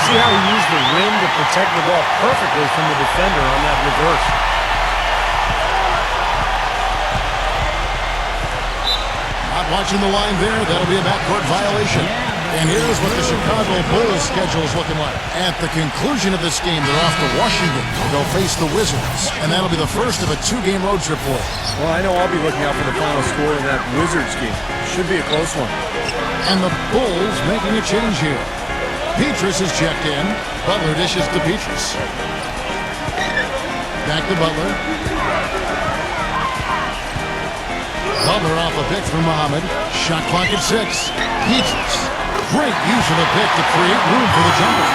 See how he used the rim to protect the ball perfectly from the defender on that reverse. Not watching the line there. That'll be a backcourt violation. And here's what the Chicago Bulls schedule is looking like. At the conclusion of this game, they're off to Washington. They'll face the Wizards. And that'll be the first of a 2-game road trip for them. Well, I know I'll be looking out for the final score in that Wizards game. Should be a close one. And the Bulls making a change here. Petrus is checked in. Butler dishes to Petrus. Back to Butler. Butler off a pick from Muhammad. Shot clock at 6. Petrus. Great use of the pick to create room for the jumper.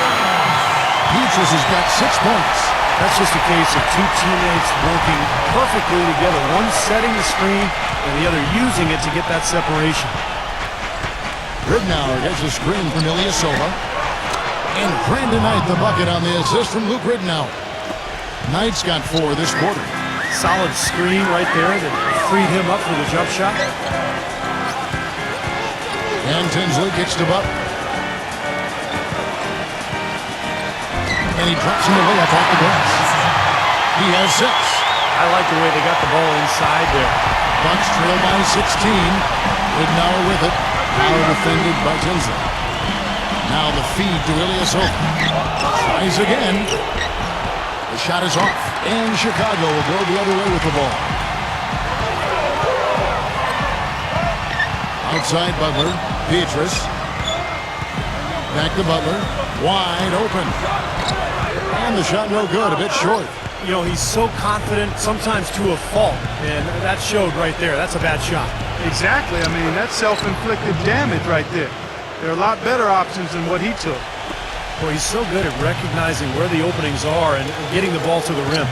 Petrus has got 6 points. That's just a case of two teammates working perfectly together. One setting the screen and the other using it to get that separation. Ridnour gets a screen from Ilyasova. And Brandon Knight the bucket on the assist from Luke Ridnour. Knight's got 4 this quarter. Solid screen right there that freed him up for the jump shot. And Tinsley kicks to Butler. And he drops him away off the glass. He has 6. I like the way they got the ball inside there. Bucks trail by 16. Ridnour with it. Now defended by Tinsley. Now the feed to Ilyasova. Tries again. The shot is off. And Chicago will go the other way with the ball. Outside Butler. Petrus. Back to Butler. Wide open. And the shot no good. A bit short. You know, he's so confident, sometimes to a fault. And that showed right there. That's a bad shot. Exactly. I mean, that's self-inflicted damage right there. There are a lot better options than what he took. Well, he's so good at recognizing where the openings are and getting the ball to the rim.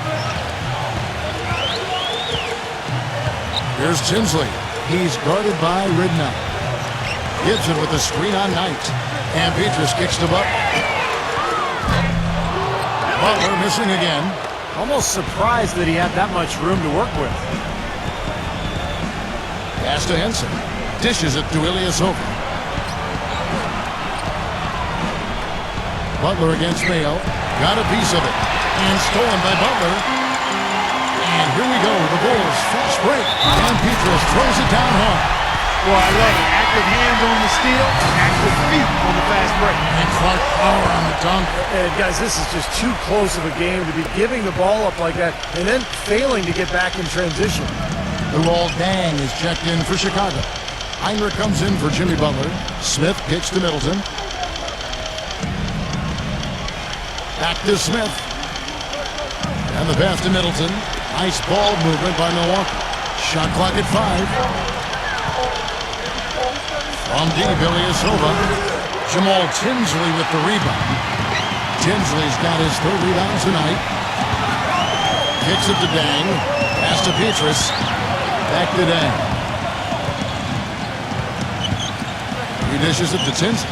Here's Tinsley. He's guarded by Ridnour. Gibson with the screen on Knight. And Petrus kicks to Butler. Butler missing again. Almost surprised that he had that much room to work with. Pass to Henson. Dishes it to Ilyasova. Butler against Mayo. Got a piece of it. And stolen by Butler. And here we go. The Bulls fast break. And Petrus throws it down hard. Well, I love it. Active hands on the steal, active feet on the fast break. And Clark power on the dunk. And guys, this is just too close of a game to be giving the ball up like that and then failing to get back in transition. Luol Deng is checked in for Chicago. Heinrich comes in for Jimmy Butler. Smith kicks to Middleton. Back to Smith. And the pass to Middleton. Nice ball movement by Milwaukee. Shot clock at 5. From deep, Ilyasova. Jamal Tinsley with the rebound. Tinsley's got his 3rd rebound tonight. Kicks it to Deng. Pass to Petrus. Back to Deng. He dishes it to Tinsley.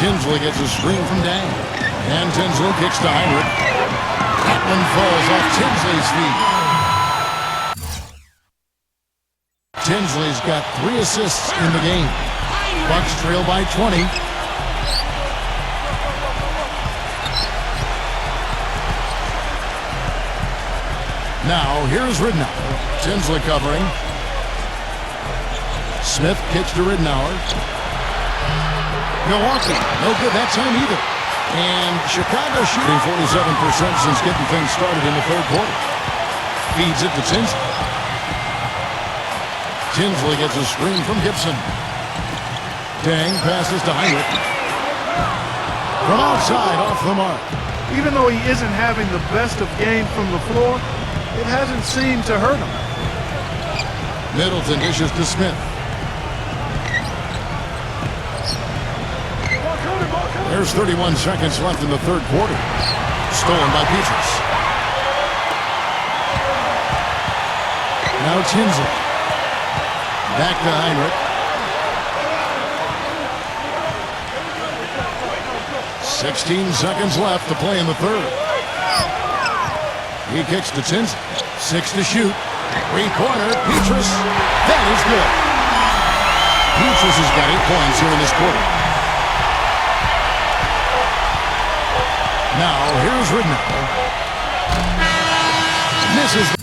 Tinsley gets a screen from Deng. And Tinsley kicks to Heinrich. That one falls off Tinsley's feet. Tinsley's got 3 assists in the game. Bucks trail by 20. Now, here's Ridnour. Tinsley covering. Smith kicks to Ridnour. Milwaukee, no good that time either. And Chicago shooting 47% since getting things started in the 3rd quarter. Feeds it to Tinsley. Tinsley gets a screen from Gibson. Deng passes to Heinrich. From outside, off the mark. Even though he isn't having the best of games from the floor, it hasn't seemed to hurt him. Middleton dishes to Smith. There's 31 seconds left in the 3rd quarter. Stolen by Petrus. Now Tinsley. Back to Heinrich. 16 seconds left to play in the third. He kicks to Tinsley. 6 to shoot. Three-pointer. Petrus. That is good. Petrus has got 8 points here in this quarter. Now, here's Ridnow. Misses.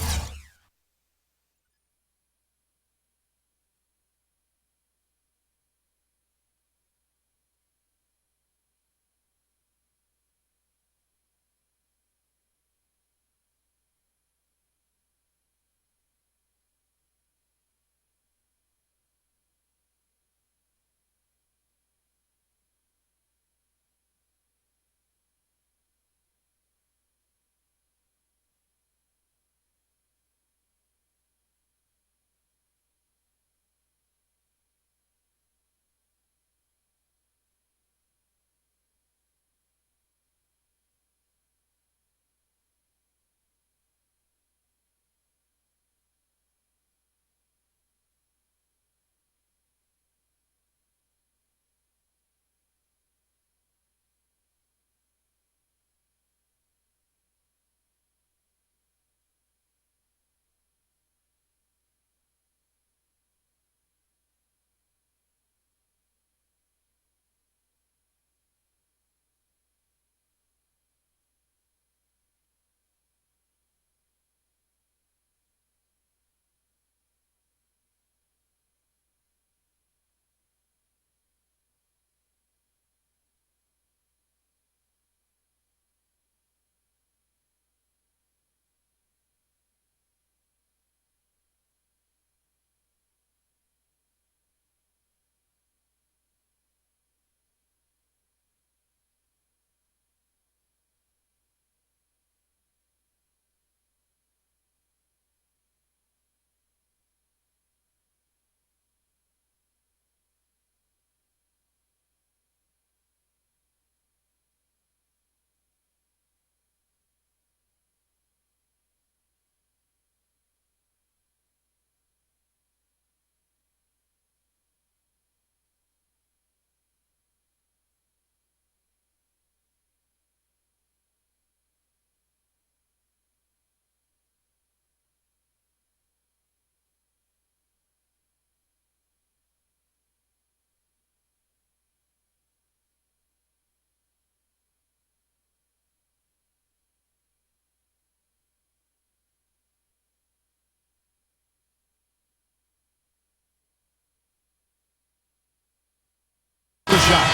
Shot.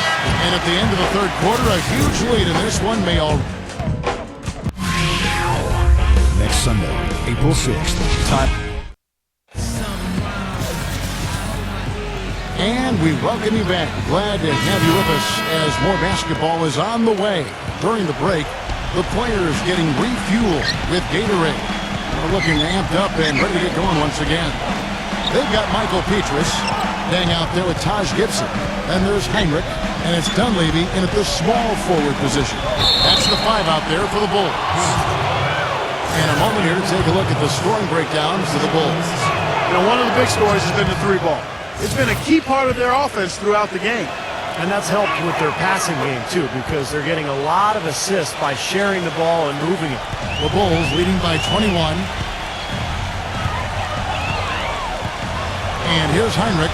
And at the end of the third quarter, a huge lead in this one may all... Next Sunday, April 6th. Time. And we welcome you back. Glad to have you with us as more basketball is on the way. During the break, the players getting refueled with Gatorade. They're looking amped up and ready to get going once again. They've got Michael Petrus hang out there with Taj Gibson. And there's Heinrich, and it's Dunleavy in at the small forward position. That's the 5 out there for the Bulls. And a moment here to take a look at the scoring breakdowns for the Bulls. You know, one of the big stories has been the 3-ball. It's been a key part of their offense throughout the game. And that's helped with their passing game, too, because they're getting a lot of assists by sharing the ball and moving it. The Bulls leading by 21. And here's Heinrich.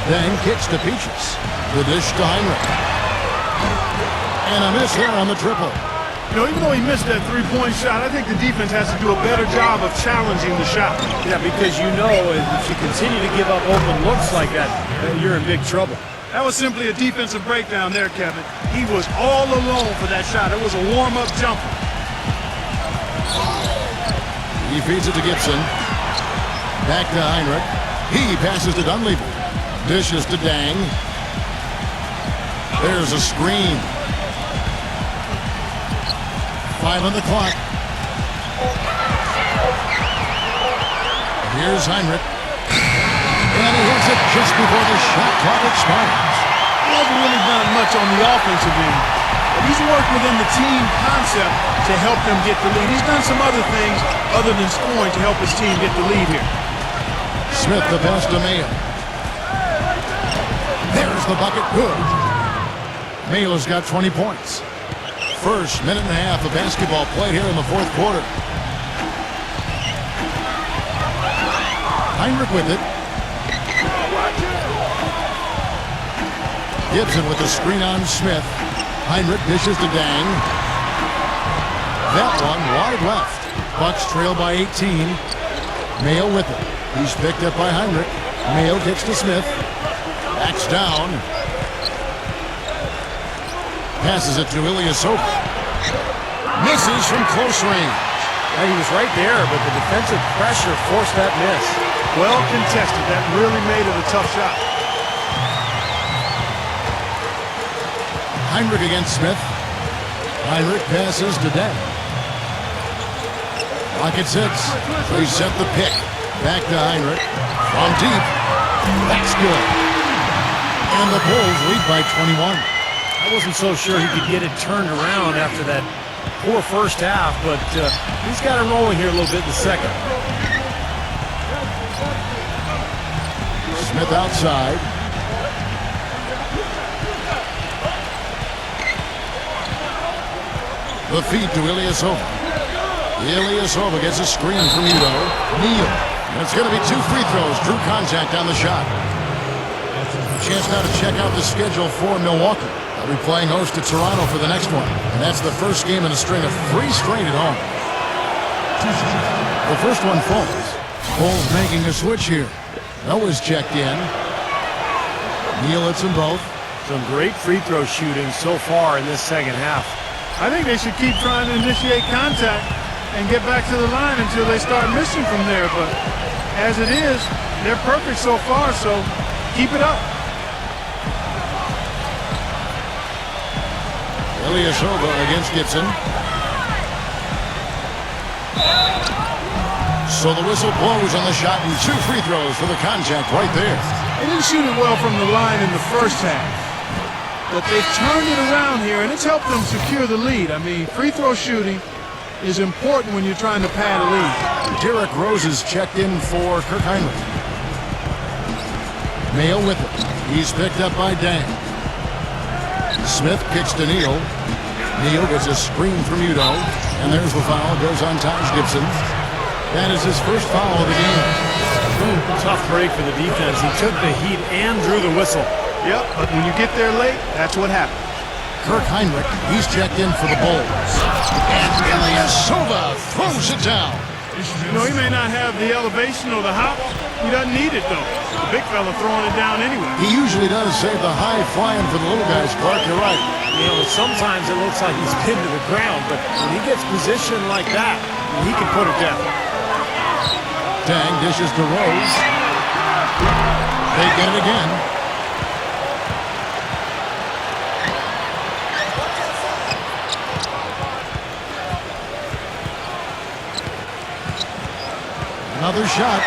Then kicks to Petrus. The dish to Heinrich. And a miss there on the triple. You know, even though he missed that 3-point shot, I think the defense has to do a better job of challenging the shot. Yeah, because you know if you continue to give up open looks like that, you're in big trouble. That was simply a defensive breakdown there, Kevin. He was all alone for that shot. It was a warm-up jumper. He feeds it to Gibson. Back to Heinrich. He passes to Dunleavy. Dishes to Dang. There's a screen. 5 on the clock. Here's Heinrich. And he hits it just before the shot clock expires. He hasn't really done much on the offensive end, but he's worked within the team concept to help them get the lead. He's done some other things other than scoring to help his team get the lead here. Smith the pass to Mayo. There's the bucket. Good. Mail has got 20 points. First minute and a half of basketball played here in the fourth quarter. Heinrich with it. Gibson with the screen on Smith. Heinrich dishes to Dang. That one wide left. Bucks trail by 18. Mail with it. He's picked up by Heinrich. Mail kicks to Smith. Backs down. Passes it to Ilyasova. Misses from close range. Yeah, he was right there, but the defensive pressure forced that miss. Well contested. That really made it a tough shot. Heinrich against Smith. Heinrich passes to Dang. Rocket 6. They set the pick. Back to Heinrich. From deep. That's good. And the Bulls lead by 21. I wasn't so sure he could get it turned around after that poor first half, but he's got it rolling here a little bit in the second. Smith outside. The feed to Ilyasova. Ilyasova gets a screen from Udo. Neal. And it's going to be 2 free throws. Drew contact on the shot. Chance now to check out the schedule for Milwaukee. They'll be playing host to Toronto for the next one. And that's the first game in a string of 3 straight at home. The first one falls. Bulls making a switch here. Noah's checked in. Neal hits them both. Some great free throw shooting so far in this second half. I think they should keep trying to initiate contact and get back to the line until they start missing from there. But as it is, they're perfect so far, so keep it up. Ilyasova against Gibson. So the whistle blows on the shot and 2 free throws for the contact right there. They didn't shoot it well from the line in the first half, but they've turned it around here, and it's helped them secure the lead. I mean, free throw shooting is important when you're trying to pad a lead. Derrick Rose is checked in for Kirk Heinrich. Mail with it. He's picked up by Dang. Smith kicks to Neal. Neal gets a screen from Udo. And there's the foul. Goes on Taj Gibson. That is his first foul of the game. Ooh, tough break for the defense. He took the heat and drew the whistle. Yep, but when you get there late, that's what happens. Kirk Heinrich, he's checked in for the Bulls. And Ilyasova throws it down. You know, he may not have the elevation or the hop. He doesn't need it, though. The big fella throwing it down anyway. He usually does save the high flying for the little guys, Clark. You're right. You know, sometimes it looks like he's pinned to the ground, but when he gets positioned like that, he can put it down. Dang dishes to Rose. They get it again. Another shot.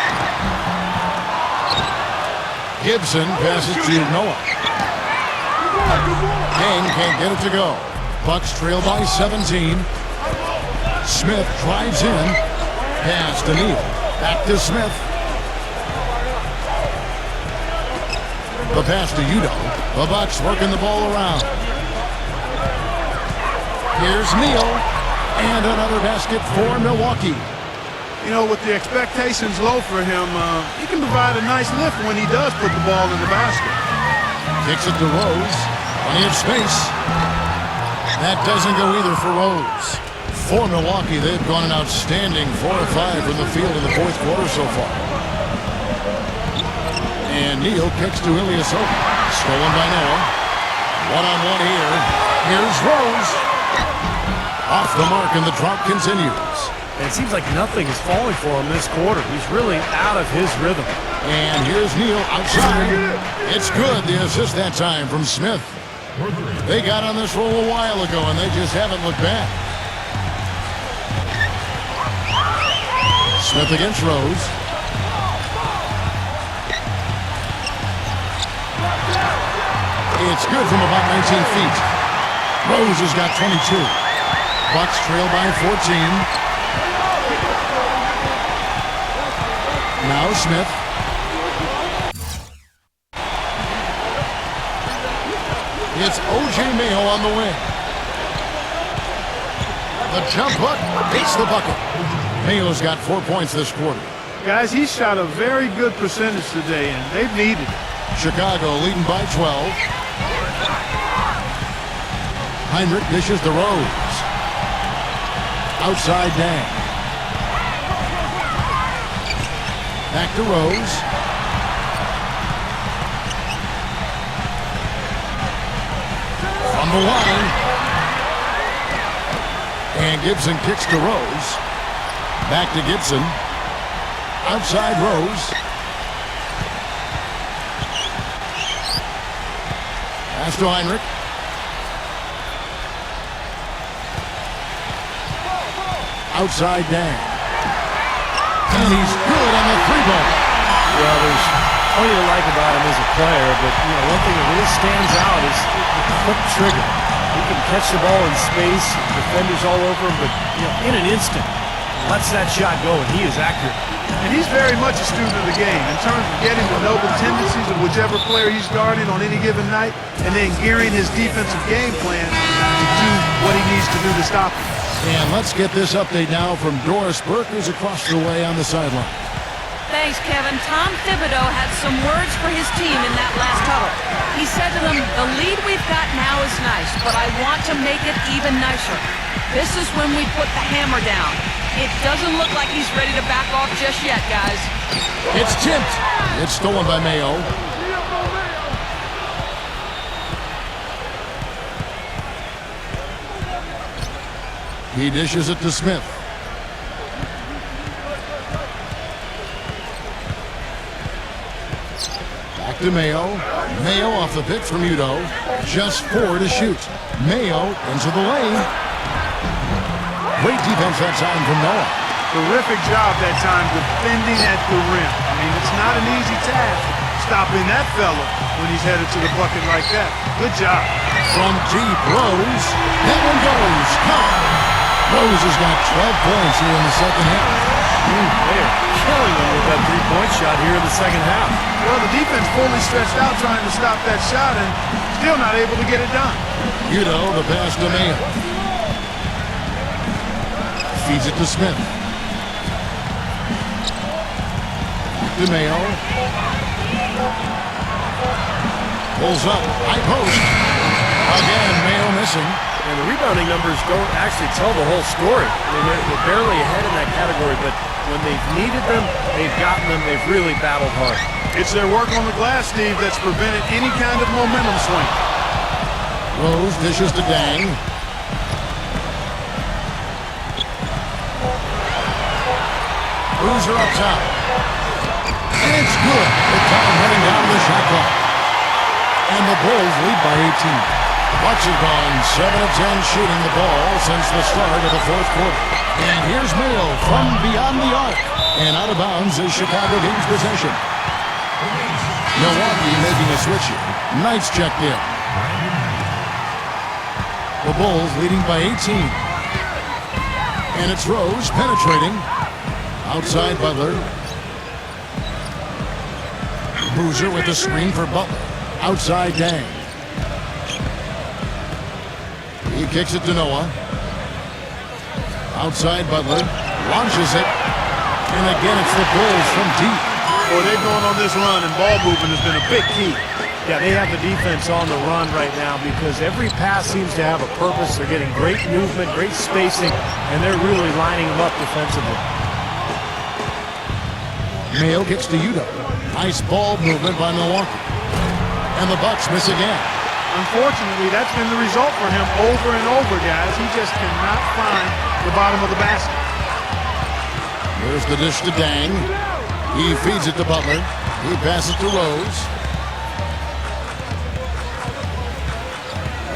Gibson passes to Noah. Dang can't get it to go. Bucks trail by 17. Smith drives in. Pass to Neal. Back to Smith. The pass to Udo. The Bucks working the ball around. Here's Neal. And another basket for Milwaukee. You know, with the expectations low for him, he can provide a nice lift when he does put the ball in the basket. Kicks it to Rose. Plenty of space. That doesn't go either for Rose. For Milwaukee, they've gone an outstanding 4 of 5 from the field in the fourth quarter so far. And Neal kicks to Ilyasova. Stolen by Noah. One-on-one here. Here's Rose. Off the mark, and the drought continues. And it seems like nothing is falling for him this quarter. He's really out of his rhythm. And here's Neal outside. It's good. The assist that time from Smith. They got on this roll a while ago, and they just haven't looked back. Smith against Rose. It's good from about 19 feet. Rose has got 22. Bucks trail by 14. Now Smith. It's O.J. Mayo on the wing. The jump hook beats the bucket. Mayo's got 4 points this quarter. Guys, he shot a very good percentage today, and they've needed it. Chicago leading by 12. Heinrich dishes to Rose. Outside Dang. Back to Rose. From the line. And Gibson kicks to Rose. Back to Gibson. Outside Rose. Pass to Heinrich. Outside Dang. And he's good on the three-ball. Well, there's plenty to like about him as a player, but one thing that really stands out is the quick trigger. He can catch the ball in space, defenders all over him, but in an instant, lets that shot go, and he is accurate. And he's very much a student of the game in terms of getting to know the tendencies of whichever player he's guarding on any given night, and then gearing his defensive game plan to do what he needs to do to stop him. And let's get this update now from Doris Burke, who's across the way on the sideline. Thanks, Kevin. Tom Thibodeau had some words for his team in that last huddle. He said to them, the lead we've got now is nice, but I want to make it even nicer. This is when we put the hammer down. It doesn't look like he's ready to back off just yet, guys. It's tipped. It's stolen by Mayo. He dishes it to Smith. Back to Mayo. Mayo off the pick from Udo. Just 4 to shoot. Mayo into the lane. Great defense that time from Noah. Terrific job that time defending at the rim. I mean, it's not an easy task stopping that fella when he's headed to the bucket like that. Good job. From deep, Rose. That one goes. Count. Rose has got 12 points here in the second half. They are killing him with that three-point shot here in the second half. Well, the defense fully stretched out trying to stop that shot and still not able to get it done. Udo, the pass to Mayo. Feeds it to Smith. Back to Mayo. Pulls up. High post. Again, Mayo missing. And the rebounding numbers don't actually tell the whole story. I mean, they're barely ahead in that category, but when they've needed them, they've gotten them. They've really battled hard. It's their work on the glass, Steve, that's prevented any kind of momentum swing. Rose dishes to Dang. Boozer up top. And it's good. The time running down the shot clock. And the Bulls lead by 18. Bucks have gone 7 of 10 shooting the ball since the start of the fourth quarter. And here's Mayo from beyond the arc. And out of bounds is Chicago gains possession. Milwaukee making a switch here. Knights checked in. The Bulls leading by 18. And it's Rose penetrating. Outside Butler. Boozer with the screen for Butler. Outside Dang. He kicks it to Noah. Outside Butler. Launches it. And again, it's the Bulls from deep. Boy, they're going on this run, and ball movement has been a big key. Yeah, they have the defense on the run right now because every pass seems to have a purpose. They're getting great movement, great spacing, and they're really lining them up defensively. Mayo kicks to Udo. Nice ball movement by Milwaukee. And the Bucks miss again. Unfortunately, that's been the result for him over and over, guys. He just cannot find the bottom of the basket. Here's the dish to Dang. He feeds it to Butler. He passes to Rose.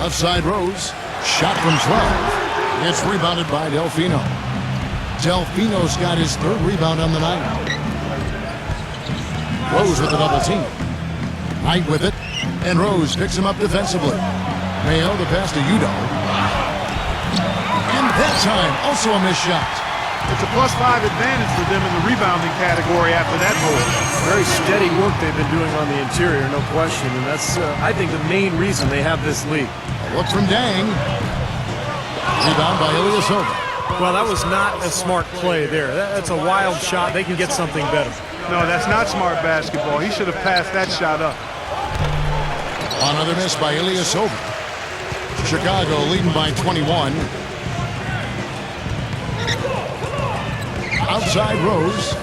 Left side Rose. Shot from 12. It's rebounded by Delfino. Delfino's got his third rebound on the night. Rose with a double team. Knight with it. And Rose picks him up defensively. Mayo the pass to Udo. And that time, also a missed shot. It's a +5 advantage for them in the rebounding category after that move. Very steady work they've been doing on the interior, no question. And that's, I think, the main reason they have this lead. A look from Dang. Rebound by Ilyasova. Well, that was not a smart play there. That's a wild shot. They can get something better. No, that's not smart basketball. He should have passed that shot up. Another miss by Ilyasova. Chicago leading by 21. Outside Rose.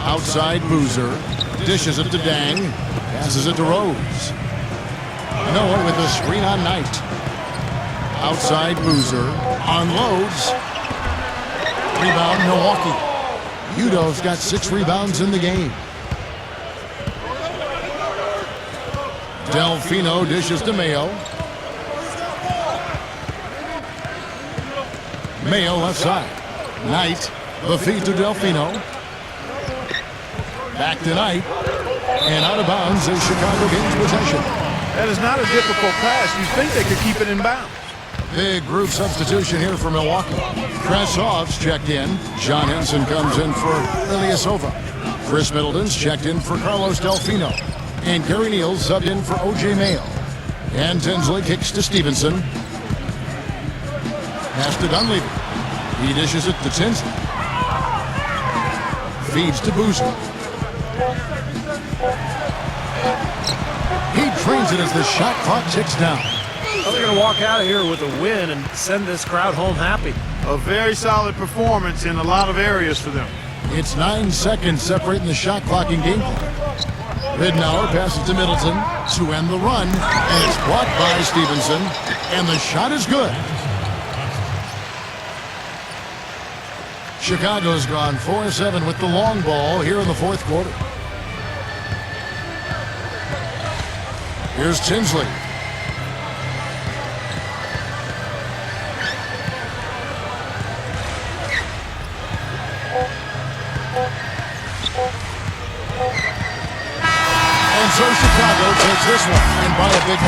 Outside Boozer. Dishes it to Dang. Passes it to Rose. Noah with a screen on Knight. Outside Boozer. Unloads. Rebound Milwaukee. Udo's got 6 rebounds in the game. Delfino dishes to Mayo. Mayo left side. Knight, the feed to Delfino. Back to Knight. And out of bounds as Chicago gains possession. That is not a difficult pass. You'd think they could keep it in bounds. Big group substitution here for Milwaukee. Kresov's checked in. John Henson comes in for Ilyasova. Chris Middleton's checked in for Carlos Delfino. And Gary Neal subbed in for O.J. Mayo. And Tinsley kicks to Stevenson. Pass to Dunleavy. He dishes it to Tinsley. Feeds to Boozer. He trains it as the shot clock ticks down. Well, they're going to walk out of here with a win and send this crowd home happy. A very solid performance in a lot of areas for them. It's 9 seconds separating the shot clock and game clock. Ridnour passes to Middleton to end the run, and it's blocked by Stevenson, and the shot is good. Chicago's gone 4-7 with the long ball here in the fourth quarter. Here's Tinsley. And so Chicago takes this one, and by a big margin.